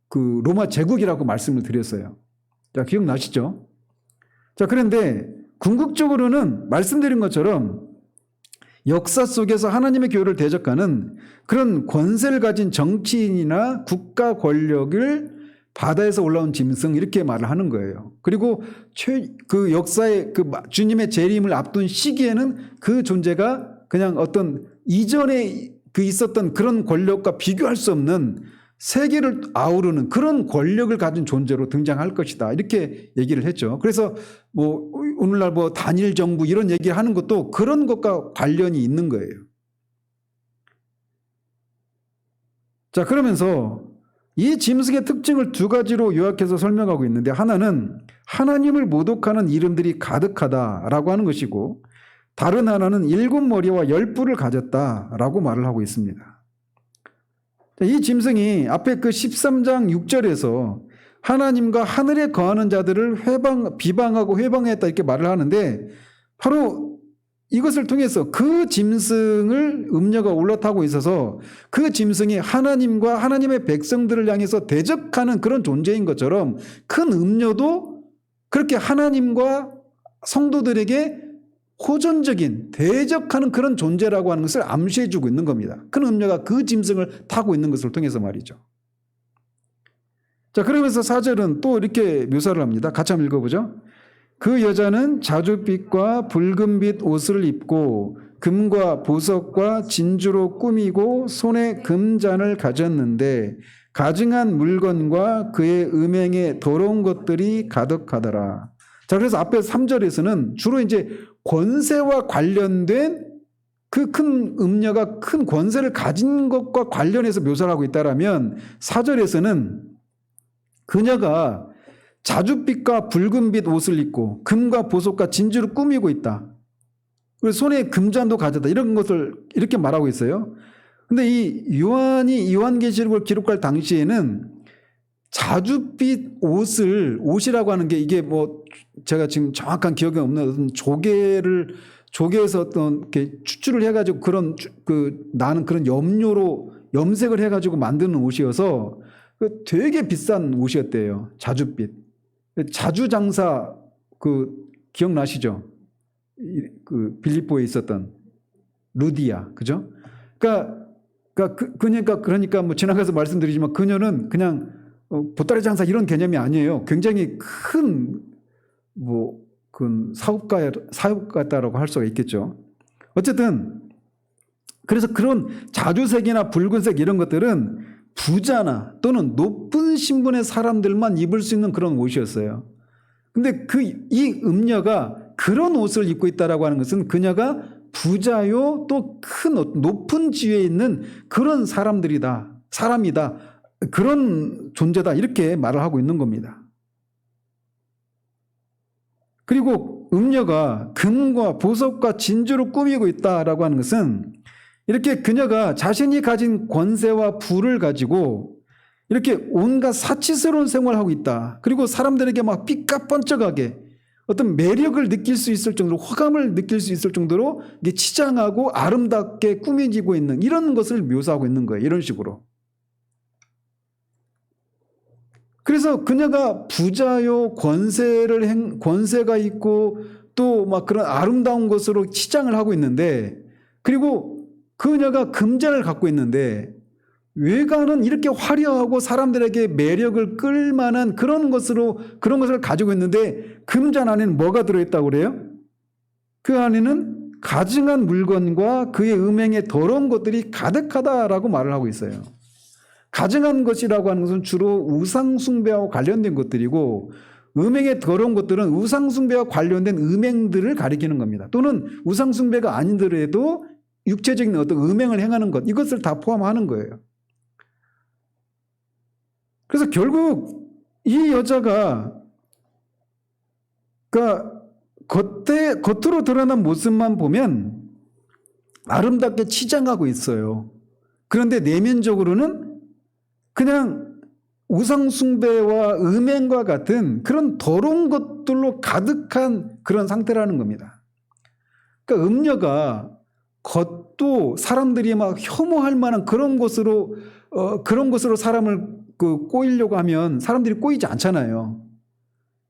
그 로마 제국이라고 말씀을 드렸어요. 자, 기억나시죠? 자, 그런데 궁극적으로는 말씀드린 것처럼 역사 속에서 하나님의 교회를 대적하는 그런 권세를 가진 정치인이나 국가 권력을 바다에서 올라온 짐승 이렇게 말을 하는 거예요. 그리고 그 역사의 그 주님의 재림을 앞둔 시기에는 그 존재가 그냥 어떤 이전에 그 있었던 그런 권력과 비교할 수 없는 세계를 아우르는 그런 권력을 가진 존재로 등장할 것이다. 이렇게 얘기를 했죠. 그래서 뭐 오늘날 뭐 단일 정부 이런 얘기를 하는 것도 그런 것과 관련이 있는 거예요. 자, 그러면서 이 짐승의 특징을 두 가지로 요약해서 설명하고 있는데, 하나는 하나님을 모독하는 이름들이 가득하다라고 하는 것이고, 다른 하나는 7머리와 10뿔을 가졌다라고 말을 하고 있습니다. 이 짐승이 앞에 그 13장 6절에서 하나님과 하늘에 거하는 자들을 비방하고 회방했다 이렇게 말을 하는데, 바로 이것을 통해서 그 짐승을 음녀가 올라타고 있어서 그 짐승이 하나님과 하나님의 백성들을 향해서 대적하는 그런 존재인 것처럼 큰 음녀도 그렇게 하나님과 성도들에게 호전적인 대적하는 그런 존재라고 하는 것을 암시해주고 있는 겁니다. 큰 음녀가 그 짐승을 타고 있는 것을 통해서 말이죠. 자, 그러면서 4절은 또 이렇게 묘사를 합니다. 같이 한번 읽어보죠. 그 여자는 자줏빛과 붉은빛 옷을 입고 금과 보석과 진주로 꾸미고 손에 금잔을 가졌는데 가증한 물건과 그의 음행에 더러운 것들이 가득하더라. 자, 그래서 앞에 3절에서는 주로 이제 권세와 관련된 그 큰 음녀가 큰 권세를 가진 것과 관련해서 묘사를 하고 있다라면 4절에서는 그녀가 자줏빛과 붉은빛 옷을 입고 금과 보석과 진주를 꾸미고 있다. 그리고 손에 금잔도 가졌다. 이런 것을 이렇게 말하고 있어요. 근데 이 요한이 요한계시록을 기록할 당시에는 자줏빛 옷이라고 하는 게 이게 뭐 제가 지금 정확한 기억이 없는 어떤 조개에서 어떤 이렇게 추출을 해가지고 그런 나는 그런 염료로 염색을 해가지고 만드는 옷이어서 되게 비싼 옷이었대요. 자줏빛. 자주장사 기억나시죠? 그 빌립보에 있었던 루디아, 그죠? 그러니까 뭐 지나가서 말씀드리지만 그녀는 그냥 보따리 장사 이런 개념이 아니에요. 굉장히 큰 사업가다라고 할 수가 있겠죠. 어쨌든 그래서 그런 자주색이나 붉은색 이런 것들은 부자나 또는 높은 신분의 사람들만 입을 수 있는 그런 옷이었어요. 근데 이 음녀가 그런 옷을 입고 있다라고 하는 것은 그녀가 부자요 또 큰 높은 지위에 있는 그런 사람이다. 그런 존재다. 이렇게 말을 하고 있는 겁니다. 그리고 음녀가 금과 보석과 진주로 꾸미고 있다라고 하는 것은 이렇게 그녀가 자신이 가진 권세와 부를 가지고 이렇게 온갖 사치스러운 생활을 하고 있다. 그리고 사람들에게 막 삐까뻔쩍하게 어떤 매력을 느낄 수 있을 정도로, 호감을 느낄 수 있을 정도로 이게 치장하고 아름답게 꾸며지고 있는 이런 것을 묘사하고 있는 거예요. 이런 식으로. 그래서 그녀가 부자요, 권세가 있고 또 막 그런 아름다운 것으로 치장을 하고 있는데, 그리고 그녀가 금잔을 갖고 있는데 외관은 이렇게 화려하고 사람들에게 매력을 끌만한 그런 것을 가지고 있는데 금잔 안에는 뭐가 들어있다고 그래요? 그 안에는 가증한 물건과 그의 음행의 더러운 것들이 가득하다라고 말을 하고 있어요. 가증한 것이라고 하는 것은 주로 우상숭배와 관련된 것들이고, 음행의 더러운 것들은 우상숭배와 관련된 음행들을 가리키는 겁니다. 또는 우상숭배가 아니더라도 육체적인 어떤 음행을 행하는 것, 이것을 다 포함하는 거예요. 그래서 결국 이 여자가 그러니까 겉으로 드러난 모습만 보면 아름답게 치장하고 있어요. 그런데 내면적으로는 그냥 우상숭배와 음행과 같은 그런 더러운 것들로 가득한 그런 상태라는 겁니다. 그러니까 음녀가 겉도 사람들이 막 혐오할 만한 그런 것으로 사람을 꼬이려고 하면 사람들이 꼬이지 않잖아요.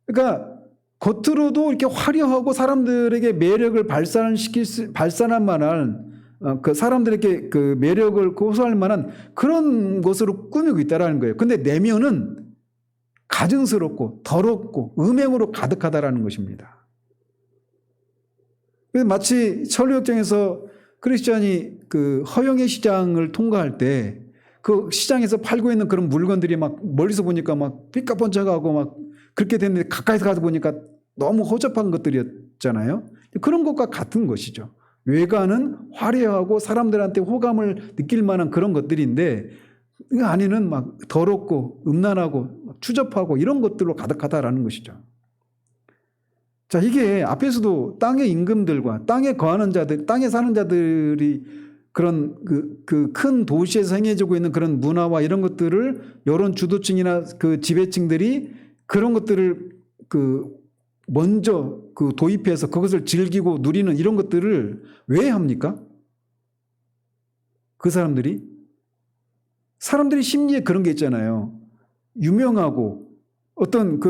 그러니까 겉으로도 이렇게 화려하고 사람들에게 매력을 발산할 만한 그 사람들에게 그 매력을 호소할 만한 그런 것으로 꾸미고 있다라는 거예요. 근데 내면은 가증스럽고 더럽고 음행으로 가득하다라는 것입니다. 마치 천루역정에서 크리스찬이 그 허영의 시장을 통과할 때 그 시장에서 팔고 있는 그런 물건들이 막 멀리서 보니까 막 삐까뻔쩍하고 막 그렇게 됐는데 가까이서 가서 보니까 너무 허접한 것들이었잖아요. 그런 것과 같은 것이죠. 외관은 화려하고 사람들한테 호감을 느낄 만한 그런 것들인데 그 안에는 막 더럽고 음란하고 추접하고 이런 것들로 가득하다라는 것이죠. 자, 이게 앞에서도 땅의 임금들과 땅에 거하는 자들, 땅에 사는 자들이 그런 그 큰 도시에서 행해지고 있는 그런 문화와 이런 것들을 여론 주도층이나 그 지배층들이 그런 것들을 먼저 도입해서 그것을 즐기고 누리는 이런 것들을 왜 합니까? 그 사람들이 심리에 그런 게 있잖아요. 유명하고 어떤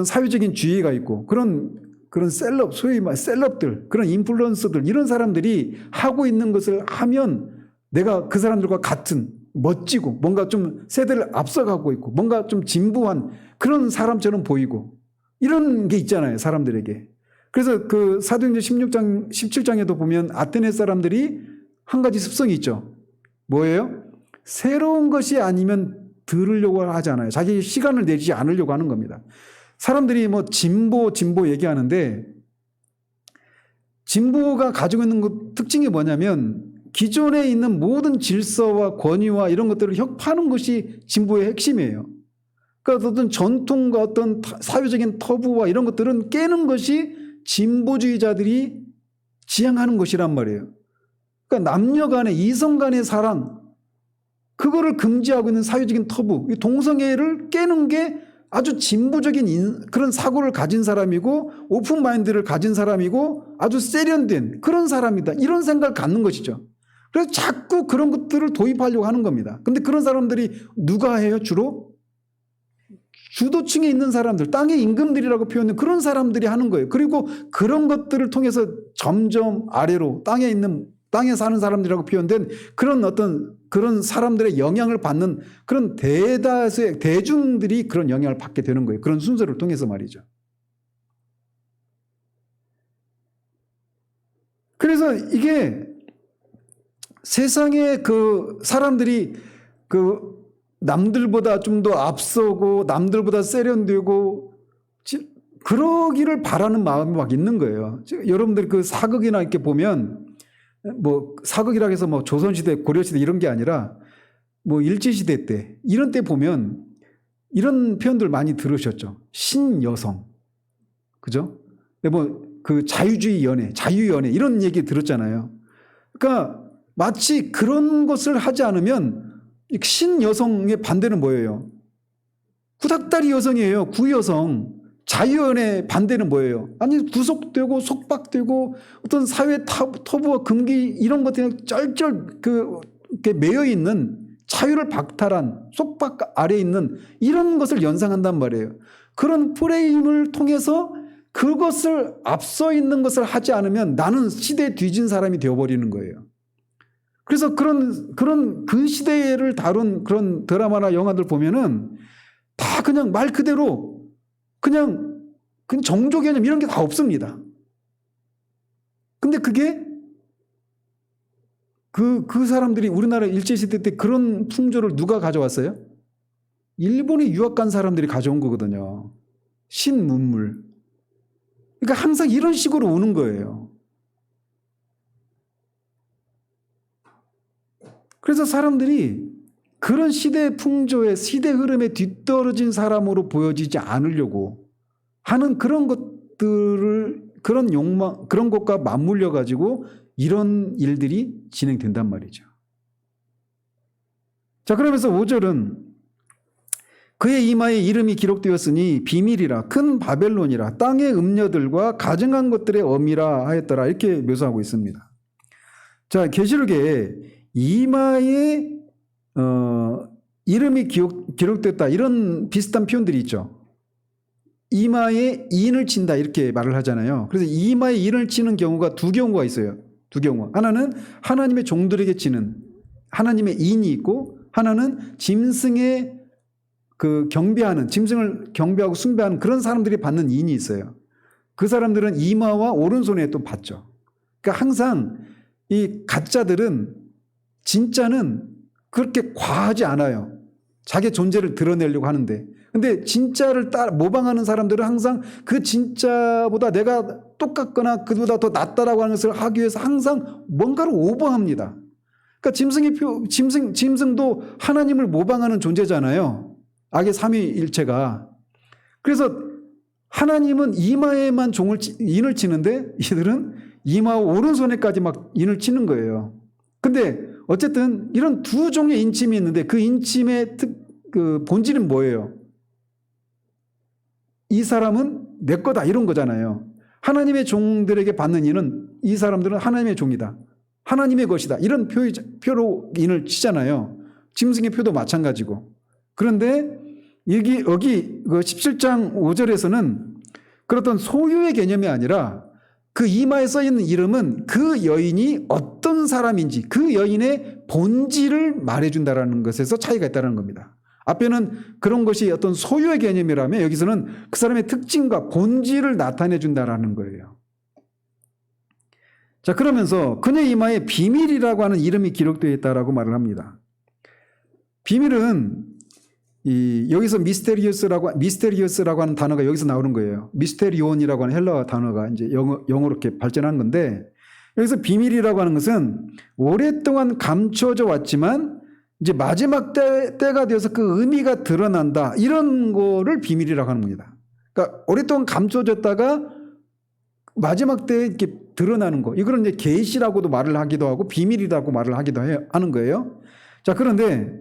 사회적인 지위가 있고 그런 셀럽, 소위 말 셀럽들, 그런 인플루언서들, 이런 사람들이 하고 있는 것을 하면 내가 그 사람들과 같은 멋지고 뭔가 좀 세대를 앞서가고 있고 뭔가 좀 진부한 그런 사람처럼 보이고 이런 게 있잖아요, 사람들에게. 그래서 그 사도행전 16장, 17장에도 보면 아테네 사람들이 한 가지 습성이 있죠. 뭐예요? 새로운 것이 아니면 들으려고 하잖아요. 자기 시간을 내지 않으려고 하는 겁니다. 사람들이 뭐 진보 얘기하는데 진보가 가지고 있는 특징이 뭐냐면 기존에 있는 모든 질서와 권위와 이런 것들을 혁파하는 것이 진보의 핵심이에요. 그러니까 어떤 전통과 어떤 사회적인 터부와 이런 것들은 깨는 것이 진보주의자들이 지향하는 것이란 말이에요. 그러니까 남녀 간의 이성 간의 사랑, 그거를 금지하고 있는 사회적인 터부, 동성애를 깨는 게 아주 진보적인 그런 사고를 가진 사람이고 오픈 마인드를 가진 사람이고 아주 세련된 그런 사람이다, 이런 생각을 갖는 것이죠. 그래서 자꾸 그런 것들을 도입하려고 하는 겁니다. 근데 그런 사람들이 누가 해요? 주로 주도층에 있는 사람들, 땅의 임금들이라고 표현하는 그런 사람들이 하는 거예요. 그리고 그런 것들을 통해서 점점 아래로 땅에 사는 사람들이라고 표현된 그런 사람들의 영향을 받는 그런 대다수의 대중들이 그런 영향을 받게 되는 거예요. 그런 순서를 통해서 말이죠. 그래서 이게 세상에 그 사람들이 남들보다 좀 더 앞서고 남들보다 세련되고 그러기를 바라는 마음이 막 있는 거예요. 여러분들이 그 사극이나 이렇게 보면 뭐 사극이라고 해서 뭐 조선시대, 고려시대 이런 게 아니라 뭐 일제시대 때 이런 때 보면 이런 표현들 많이 들으셨죠. 신여성. 그죠? 뭐 그 자유주의 연애, 자유연애 이런 얘기 들었잖아요. 그러니까 마치 그런 것을 하지 않으면 신여성의 반대는 뭐예요? 구닥다리 여성이에요. 구여성. 자유연의 반대는 뭐예요? 아니 구속되고 속박되고 어떤 사회 터부와 금기 이런 것들이 쩔쩔 이렇게 매여 있는 자유를 박탈한 속박 아래에 있는 이런 것을 연상한단 말이에요. 그런 프레임을 통해서 그것을 앞서 있는 것을 하지 않으면 나는 시대에 뒤진 사람이 되어버리는 거예요. 그래서 그런 그 시대를 다룬 그런 드라마나 영화들 보면은 다 그냥 말 그대로 그냥 정조 개념 이런 게 다 없습니다. 근데 그게 그 사람들이 우리나라 일제시대 때 그런 풍조를 누가 가져왔어요? 일본에 유학 간 사람들이 가져온 거거든요. 신문물. 그러니까 항상 이런 식으로 오는 거예요. 그래서 사람들이 그런 시대 풍조의 시대 흐름에 뒤떨어진 사람으로 보여지지 않으려고 하는 그런 것들을 그런 욕망 그런 것과 맞물려 가지고 이런 일들이 진행된단 말이죠. 자, 그러면서 5절은 그의 이마에 이름이 기록되었으니 비밀이라 큰 바벨론이라 땅의 음녀들과 가증한 것들의 어미라 하였더라 이렇게 묘사하고 있습니다. 자, 계시록에 이마에 이름이 기록됐다 이런 비슷한 표현들이 있죠. 이마에 인을 친다 이렇게 말을 하잖아요. 그래서 이마에 인을 치는 경우가 두 경우가 있어요. 두 경우. 하나는 하나님의 종들에게 치는 하나님의 인이 있고 하나는 짐승의 경배하는 짐승을 경배하고 숭배하는 그런 사람들이 받는 인이 있어요. 그 사람들은 이마와 오른손에 또 받죠. 그러니까 항상 이 가짜들은 진짜는 그렇게 과하지 않아요. 자기 존재를 드러내려고 하는데. 근데 진짜를 모방하는 사람들은 항상 그 진짜보다 내가 똑같거나 그보다 더 낫다라고 하는 것을 하기 위해서 항상 뭔가를 오버합니다. 그러니까 짐승도 하나님을 모방하는 존재잖아요. 악의 삼위일체가. 그래서 하나님은 이마에만 인을 치는데 이들은 이마와 오른손에까지 막 인을 치는 거예요. 근데 어쨌든 이런 두 종의 인침이 있는데 그 인침의 본질은 뭐예요? 이 사람은 내 거다 이런 거잖아요. 하나님의 종들에게 받는 인은 이 사람들은 하나님의 종이다. 하나님의 것이다. 이런 표로 인을 치잖아요. 짐승의 표도 마찬가지고. 그런데 여기 17장 5절에서는 그렇던 소유의 개념이 아니라 그 이마에 써 있는 이름은 그 여인이 어떤 사람인지 그 여인의 본질을 말해준다라는 것에서 차이가 있다는 겁니다. 앞에는 그런 것이 어떤 소유의 개념이라면 여기서는 그 사람의 특징과 본질을 나타내준다라는 거예요. 자, 그러면서 그녀의 이마에 비밀이라고 하는 이름이 기록되어 있다라고 말을 합니다. 비밀은 여기서 미스테리어스라고 하는 단어가 여기서 나오는 거예요. 미스테리온이라고 하는 헬라어 단어가 이제 영어로 이렇게 발전한 건데 여기서 비밀이라고 하는 것은 오랫동안 감춰져 왔지만 이제 마지막 때가 되어서 그 의미가 드러난다. 이런 거를 비밀이라고 하는 겁니다. 그러니까 오랫동안 감춰졌다가 마지막 때에 이렇게 드러나는 거. 이거는 이제 계시라고도 말을 하기도 하고 비밀이라고 말을 하기도 하는 거예요. 자, 그런데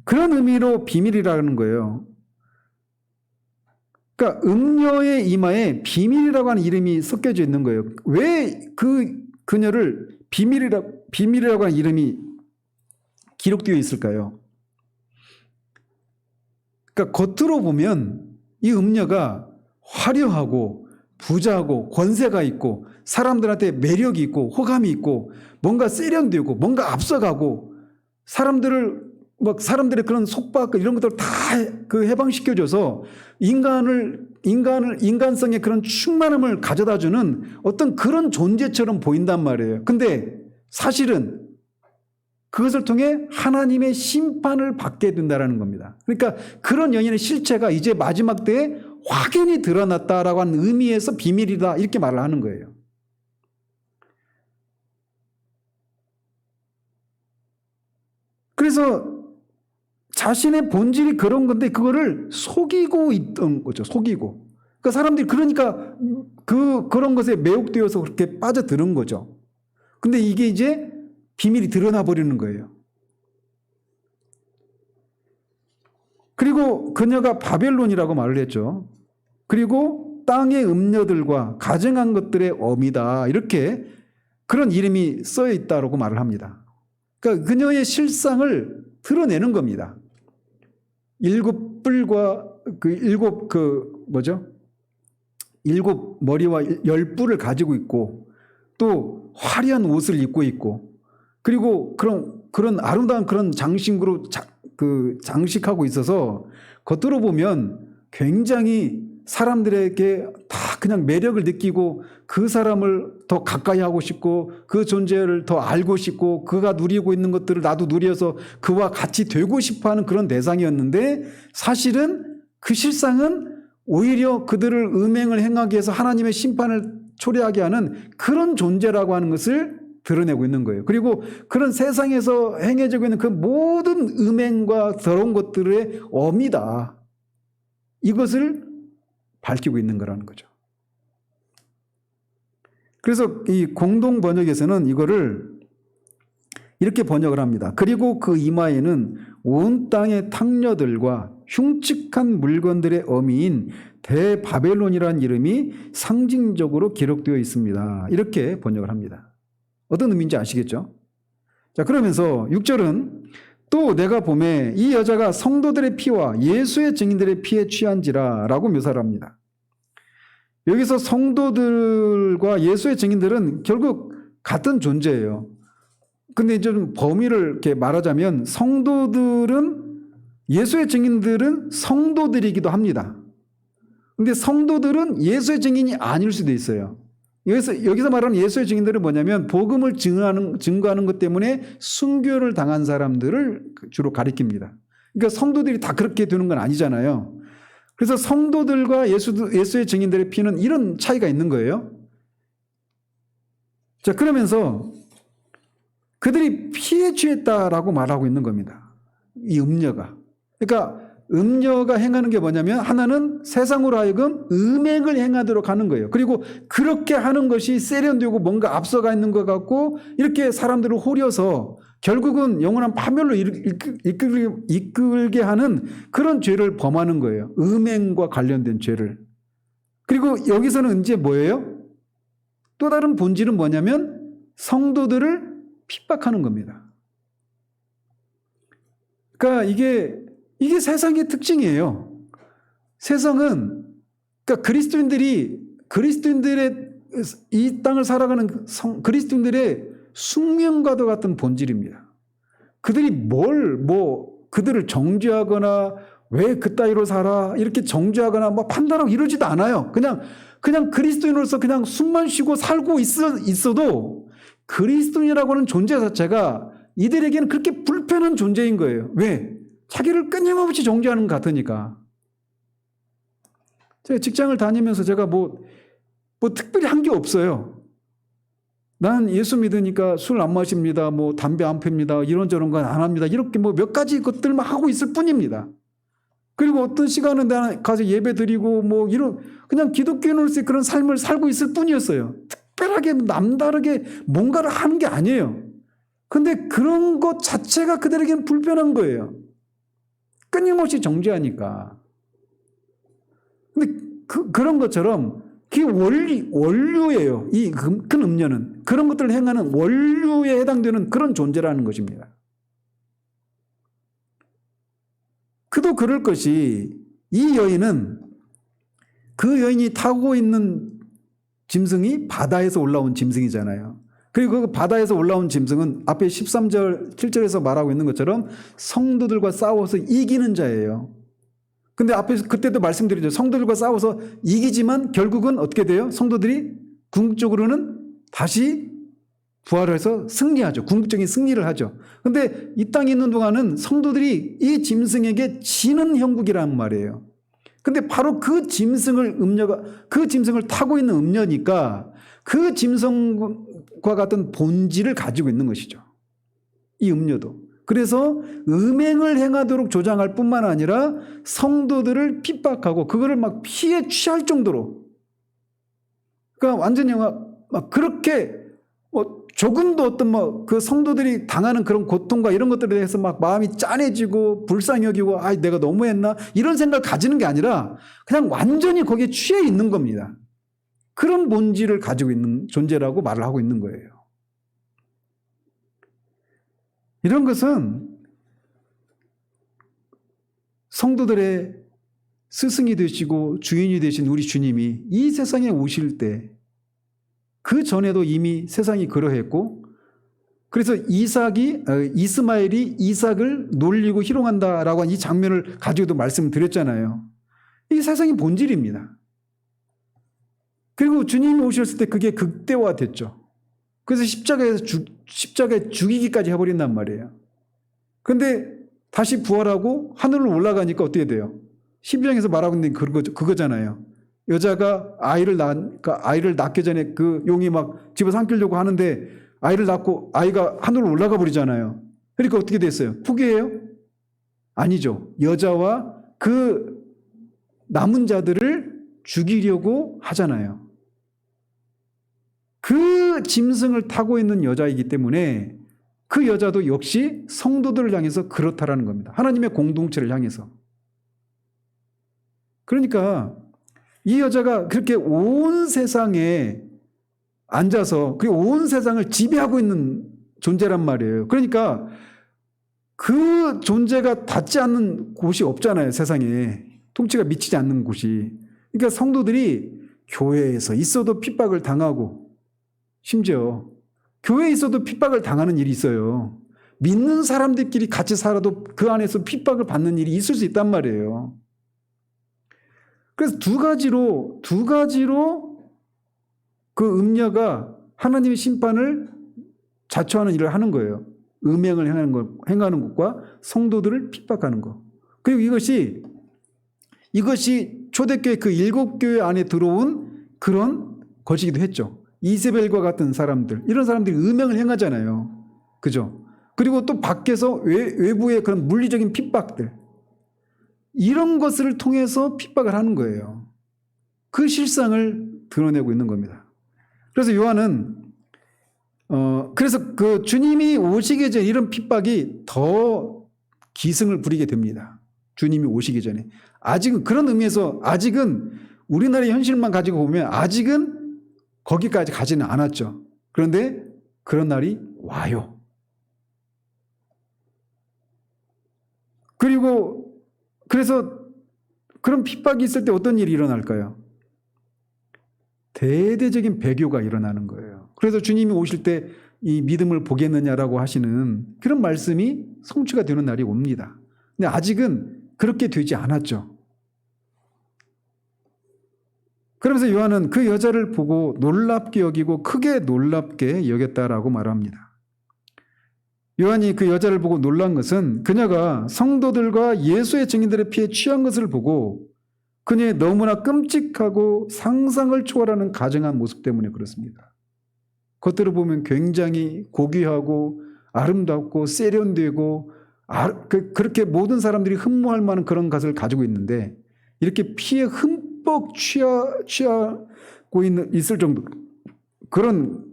그런 의미로 비밀이라는 거예요. 그러니까 음녀의 이마에 비밀이라고 하는 이름이 섞여져 있는 거예요. 왜 그녀를 비밀이라고 하는 이름이 기록되어 있을까요? 그러니까 겉으로 보면 이 음녀가 화려하고 부자고 권세가 있고 사람들한테 매력이 있고 호감이 있고 뭔가 세련되고 뭔가 앞서가고 사람들의 그런 속박 이런 것들을 다 해방시켜줘서 인간성의 그런 충만함을 가져다주는 어떤 그런 존재처럼 보인단 말이에요. 근데 사실은 그것을 통해 하나님의 심판을 받게 된다는 겁니다. 그러니까 그런 여인의 실체가 이제 마지막 때에 확연히 드러났다라고 하는 의미에서 비밀이다 이렇게 말을 하는 거예요. 그래서 자신의 본질이 그런 건데 그거를 속이고 있던 거죠. 속이고. 그러니까 사람들이 그러니까 그런 것에 매혹되어서 그렇게 빠져드는 거죠. 근데 이게 이제 비밀이 드러나 버리는 거예요. 그리고 그녀가 바벨론이라고 말을 했죠. 그리고 땅의 음녀들과 가증한 것들의 어미다. 이렇게 그런 이름이 써 있다고 말을 합니다. 그러니까 그녀의 실상을 드러내는 겁니다. 일곱 머리와 10뿔을 가지고 있고 또 화려한 옷을 입고 있고 그리고 그런 아름다운 그런 장식으로 장식하고 있어서 겉으로 보면 굉장히 사람들에게 다 그냥 매력을 느끼고 그 사람을 더 가까이 하고 싶고 그 존재를 더 알고 싶고 그가 누리고 있는 것들을 나도 누려서 그와 같이 되고 싶어하는 그런 대상이었는데 사실은 그 실상은 오히려 그들을 음행을 행하기 위해서 하나님의 심판을 초래하게 하는 그런 존재라고 하는 것을 드러내고 있는 거예요. 그리고 그런 세상에서 행해지고 있는 그 모든 음행과 더러운 것들의 어미다. 이것을 밝히고 있는 거라는 거죠. 그래서 이 공동 번역에서는 이거를 이렇게 번역을 합니다. 그리고 그 이마에는 온 땅의 탕녀들과 흉측한 물건들의 어미인 대바벨론이라는 이름이 상징적으로 기록되어 있습니다. 이렇게 번역을 합니다. 어떤 의미인지 아시겠죠? 자, 그러면서 6절은 또 내가 보매 이 여자가 성도들의 피와 예수의 증인들의 피에 취한지라 라고 묘사를 합니다. 여기서 성도들과 예수의 증인들은 결국 같은 존재예요. 근데 좀 범위를 이렇게 말하자면 예수의 증인들은 성도들이기도 합니다. 근데 성도들은 예수의 증인이 아닐 수도 있어요. 여기서 말하는 예수의 증인들은 뭐냐면 복음을 증거하는 것 때문에 순교를 당한 사람들을 주로 가리킵니다. 그러니까 성도들이 다 그렇게 되는 건 아니잖아요. 그래서 성도들과 예수의 증인들의 피는 이런 차이가 있는 거예요. 자, 그러면서 그들이 피에 취했다라고 말하고 있는 겁니다. 이 음녀가. 그러니까 음녀가 행하는 게 뭐냐면 하나는 세상으로 하여금 음행을 행하도록 하는 거예요. 그리고 그렇게 하는 것이 세련되고 뭔가 앞서가 있는 것 같고 이렇게 사람들을 호려서 결국은 영원한 파멸로 이끌게 하는 그런 죄를 범하는 거예요. 음행과 관련된 죄를. 그리고 여기서는 이제 뭐예요? 또 다른 본질은 뭐냐면 성도들을 핍박하는 겁니다. 그러니까 이게 세상의 특징이에요. 세상은 그러니까 그리스도인들의 이 땅을 살아가는 그리스도인들의 숙명과도 같은 본질입니다. 그들이 그들을 정죄하거나 왜 그따위로 살아 이렇게 정죄하거나 판단하고 이러지도 않아요. 그냥 그리스도인으로서 그냥 숨만 쉬고 살고 있어도 그리스도인이라고 하는 존재 자체가 이들에게는 그렇게 불편한 존재인 거예요. 왜? 자기를 끊임없이 정죄하는 것 같으니까. 제가 직장을 다니면서 제가 특별히 한 게 없어요. 난 예수 믿으니까 술 안 마십니다. 담배 안 핍니다. 이런저런 건 안 합니다. 이렇게 몇 가지 것들만 하고 있을 뿐입니다. 그리고 어떤 시간은 나는 가서 예배 드리고 그냥 기독교인으로서의 그런 삶을 살고 있을 뿐이었어요. 특별하게 남다르게 뭔가를 하는 게 아니에요. 근데 그런 것 자체가 그들에게는 불편한 거예요. 끊임없이 정죄하니까. 근데 그런 것처럼 그게 원류예요. 이 큰 음녀는. 그런 것들을 행하는 원류에 해당되는 그런 존재라는 것입니다. 그도 그럴 것이 이 여인은 그 여인이 타고 있는 짐승이 바다에서 올라온 짐승이잖아요. 그리고 그 바다에서 올라온 짐승은 앞에 13절, 7절에서 말하고 있는 것처럼 성도들과 싸워서 이기는 자예요. 근데 앞에서 그때도 말씀드리죠. 성도들과 싸워서 이기지만 결국은 어떻게 돼요? 성도들이 궁극적으로는 다시 부활해서 승리하죠. 궁극적인 승리를 하죠. 근데 이 땅에 있는 동안은 성도들이 이 짐승에게 지는 형국이라는 말이에요. 근데 바로 그 짐승을 타고 있는 음녀니까 그 짐승과 같은 본질을 가지고 있는 것이죠. 이 음녀도. 그래서 음행을 행하도록 조장할 뿐만 아니라 성도들을 핍박하고 그거를 피해 취할 정도로. 그러니까 완전히 그렇게 조금도 어떤 그 성도들이 당하는 그런 고통과 이런 것들에 대해서 막 마음이 짠해지고 불쌍히 여기고 내가 너무했나 이런 생각을 가지는 게 아니라 그냥 완전히 거기에 취해 있는 겁니다. 그런 본질을 가지고 있는 존재라고 말을 하고 있는 거예요. 이런 것은 성도들의 스승이 되시고 주인이 되신 우리 주님이 이 세상에 오실 때 그 전에도 이미 세상이 그러했고, 그래서 이스마엘이 이삭을 놀리고 희롱한다라고 한 이 장면을 가지고도 말씀드렸잖아요. 이게 세상의 본질입니다. 그리고 주님이 오셨을 때 그게 극대화됐죠. 그래서 십자가에 죽이기까지 해버린단 말이에요. 그런데 다시 부활하고 하늘로 올라가니까 어떻게 돼요? 11장에서 말하고 있는 게 그거잖아요. 여자가 아이를 낳기 전에 그 용이 막 집어 삼키려고 하는데 아이를 낳고 아이가 하늘로 올라가 버리잖아요. 그러니까 어떻게 됐어요? 포기해요? 아니죠. 여자와 그 남은 자들을 죽이려고 하잖아요. 그 짐승을 타고 있는 여자이기 때문에 그 여자도 역시 성도들을 향해서 그렇다라는 겁니다. 하나님의 공동체를 향해서. 그러니까 이 여자가 그렇게 온 세상에 앉아서 그 온 세상을 지배하고 있는 존재란 말이에요. 그러니까 그 존재가 닿지 않는 곳이 없잖아요. 세상에. 통치가 미치지 않는 곳이. 그러니까 성도들이 교회에서 있어도 핍박을 당하고, 심지어 교회에 있어도 핍박을 당하는 일이 있어요. 믿는 사람들끼리 같이 살아도 그 안에서 핍박을 받는 일이 있을 수 있단 말이에요. 그래서 두 가지로 그 음녀가 하나님의 심판을 자초하는 일을 하는 거예요. 음행을 행하는 것과 성도들을 핍박하는 것. 그리고 이것이 초대교회 그 7교회 안에 들어온 그런 것이기도 했죠. 이세벨과 같은 사람들, 이런 사람들이 음행을 행하잖아요. 그죠? 그리고 또 밖에서 외부의 그런 물리적인 핍박들, 이런 것을 통해서 핍박을 하는 거예요. 그 실상을 드러내고 있는 겁니다. 그래서 요한은 그래서 그 주님이 오시기 전에 이런 핍박이 더 기승을 부리게 됩니다. 주님이 오시기 전에. 아직은 그런 의미에서 아직은 우리나라의 현실만 가지고 보면 아직은 거기까지 가지는 않았죠. 그런데 그런 날이 와요. 그래서 그런 핍박이 있을 때 어떤 일이 일어날까요? 대대적인 배교가 일어나는 거예요. 그래서 주님이 오실 때 이 믿음을 보겠느냐라고 하시는 그런 말씀이 성취가 되는 날이 옵니다. 근데 아직은 그렇게 되지 않았죠. 그러면서 요한은 그 여자를 보고 놀랍게 여기고 크게 놀랍게 여겼다라고 말합니다. 요한이 그 여자를 보고 놀란 것은 그녀가 성도들과 예수의 증인들의 피에 취한 것을 보고 그녀의 너무나 끔찍하고 상상을 초월하는 가증한 모습 때문에 그렇습니다. 겉으로 보면 굉장히 고귀하고 아름답고 세련되고 그렇게 모든 사람들이 흠모할 만한 그런 것을 가지고 있는데 이렇게 피에 흠뻑 취하고 있을 정도 그런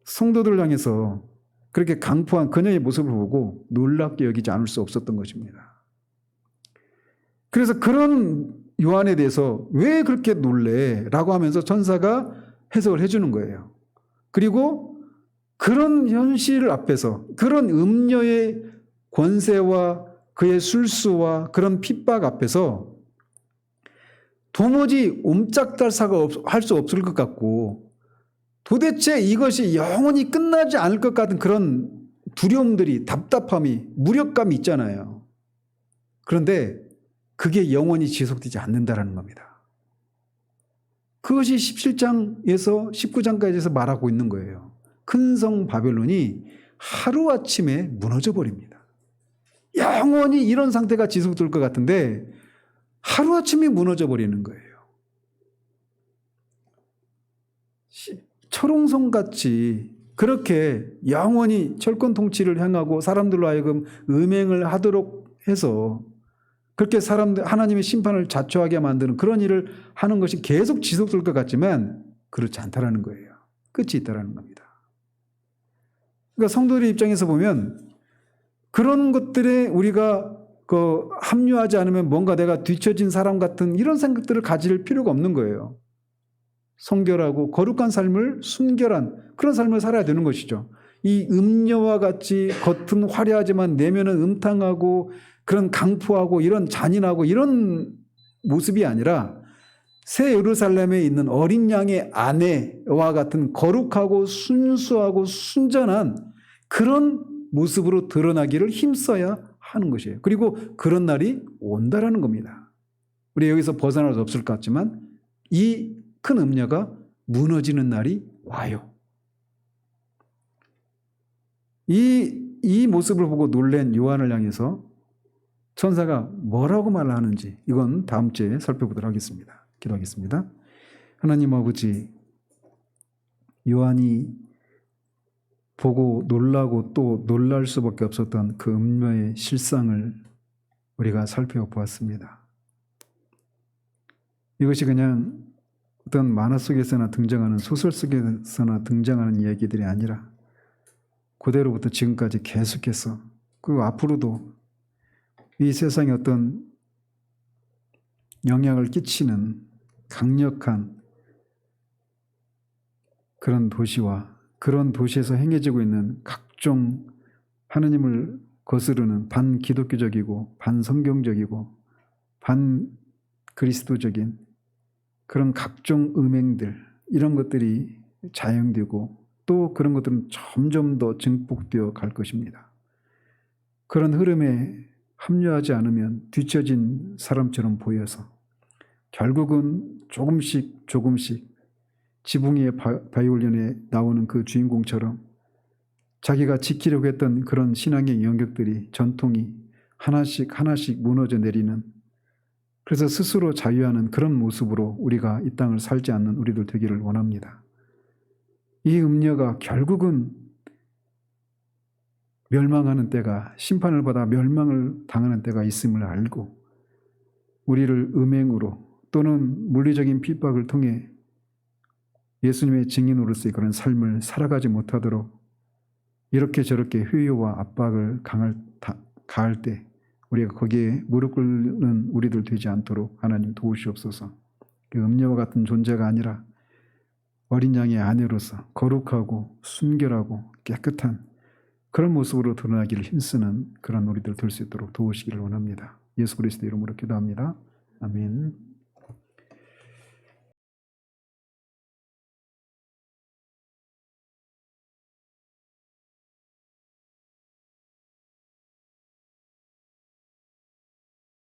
성도들을 향해서 그렇게 강포한 그녀의 모습을 보고 놀랍게 여기지 않을 수 없었던 것입니다. 그래서 그런 요한에 대해서 왜 그렇게 놀래? 라고 하면서 천사가 해석을 해주는 거예요. 그리고 그런 현실 앞에서 그런 음녀의 권세와 그의 술수와 그런 핍박 앞에서 도무지 옴짝달사가 할 수 없을 것 같고 도대체 이것이 영원히 끝나지 않을 것 같은 그런 두려움들이 답답함이 무력감이 있잖아요. 그런데 그게 영원히 지속되지 않는다라는 겁니다. 그것이 17장에서 19장까지에서 말하고 있는 거예요. 큰 성 바벨론이 하루아침에 무너져 버립니다. 영원히 이런 상태가 지속될 것 같은데 하루아침에 무너져 버리는 거예요. 철옹성같이 그렇게 영원히 철권 통치를 행하고 사람들로 하여금 음행을 하도록 해서 그렇게 하나님의 심판을 자초하게 만드는 그런 일을 하는 것이 계속 지속될 것 같지만 그렇지 않다라는 거예요. 끝이 있다라는 겁니다. 그러니까 성도들의 입장에서 보면 그런 것들에 우리가 합류하지 않으면 뭔가 내가 뒤처진 사람 같은 이런 생각들을 가질 필요가 없는 거예요. 성결하고 거룩한 삶을 순결한 그런 삶을 살아야 되는 것이죠. 이 음녀와 같이 겉은 화려하지만 내면은 음탕하고 그런 강포하고 이런 잔인하고 이런 모습이 아니라 새 예루살렘에 있는 어린 양의 아내와 같은 거룩하고 순수하고 순전한 그런 모습으로 드러나기를 힘써야 하는 것이에요. 그리고 그런 날이 온다라는 겁니다. 우리 여기서 벗어날 수 없을 것 같지만 이 큰 음녀가 무너지는 날이 와요. 이 모습을 보고 놀란 요한을 향해서 천사가 뭐라고 말하는지 이건 다음 주에 살펴보도록 하겠습니다. 기도하겠습니다. 하나님 아버지, 요한이 보고 놀라고 또 놀랄 수밖에 없었던 그 음녀의 실상을 우리가 살펴보았습니다. 이것이 그냥 어떤 만화 속에서나 등장하는 소설 속에서나 등장하는 이야기들이 아니라 그대로부터 지금까지 계속해서 그리고 앞으로도 이 세상에 어떤 영향을 끼치는 강력한 그런 도시와 그런 도시에서 행해지고 있는 각종 하느님을 거스르는 반기독교적이고 반성경적이고 반그리스도적인 그런 각종 음행들 이런 것들이 자행되고 또 그런 것들은 점점 더 증폭되어 갈 것입니다. 그런 흐름에 합류하지 않으면 뒤처진 사람처럼 보여서 결국은 조금씩 지붕 위의 바이올린에 나오는 그 주인공처럼 자기가 지키려고 했던 그런 신앙의 영역들이 전통이 하나씩 무너져 내리는 그래서 스스로 자유하는 그런 모습으로 우리가 이 땅을 살지 않는 우리들 되기를 원합니다. 이 음녀가 결국은 멸망하는 때가 심판을 받아 멸망을 당하는 때가 있음을 알고 우리를 음행으로 또는 물리적인 핍박을 통해 예수님의 증인으로서의 그런 삶을 살아가지 못하도록 이렇게 저렇게 회유와 압박을 가할 때 우리가 거기에 무릎 꿇는 우리들 되지 않도록 하나님 도우시옵소서. 그 음녀와 같은 존재가 아니라 어린 양의 아내로서 거룩하고 순결하고 깨끗한 그런 모습으로 드러나기를 힘쓰는 그런 우리들 될 수 있도록 도우시기를 원합니다. 예수 그리스도 이름으로 기도합니다. 아멘.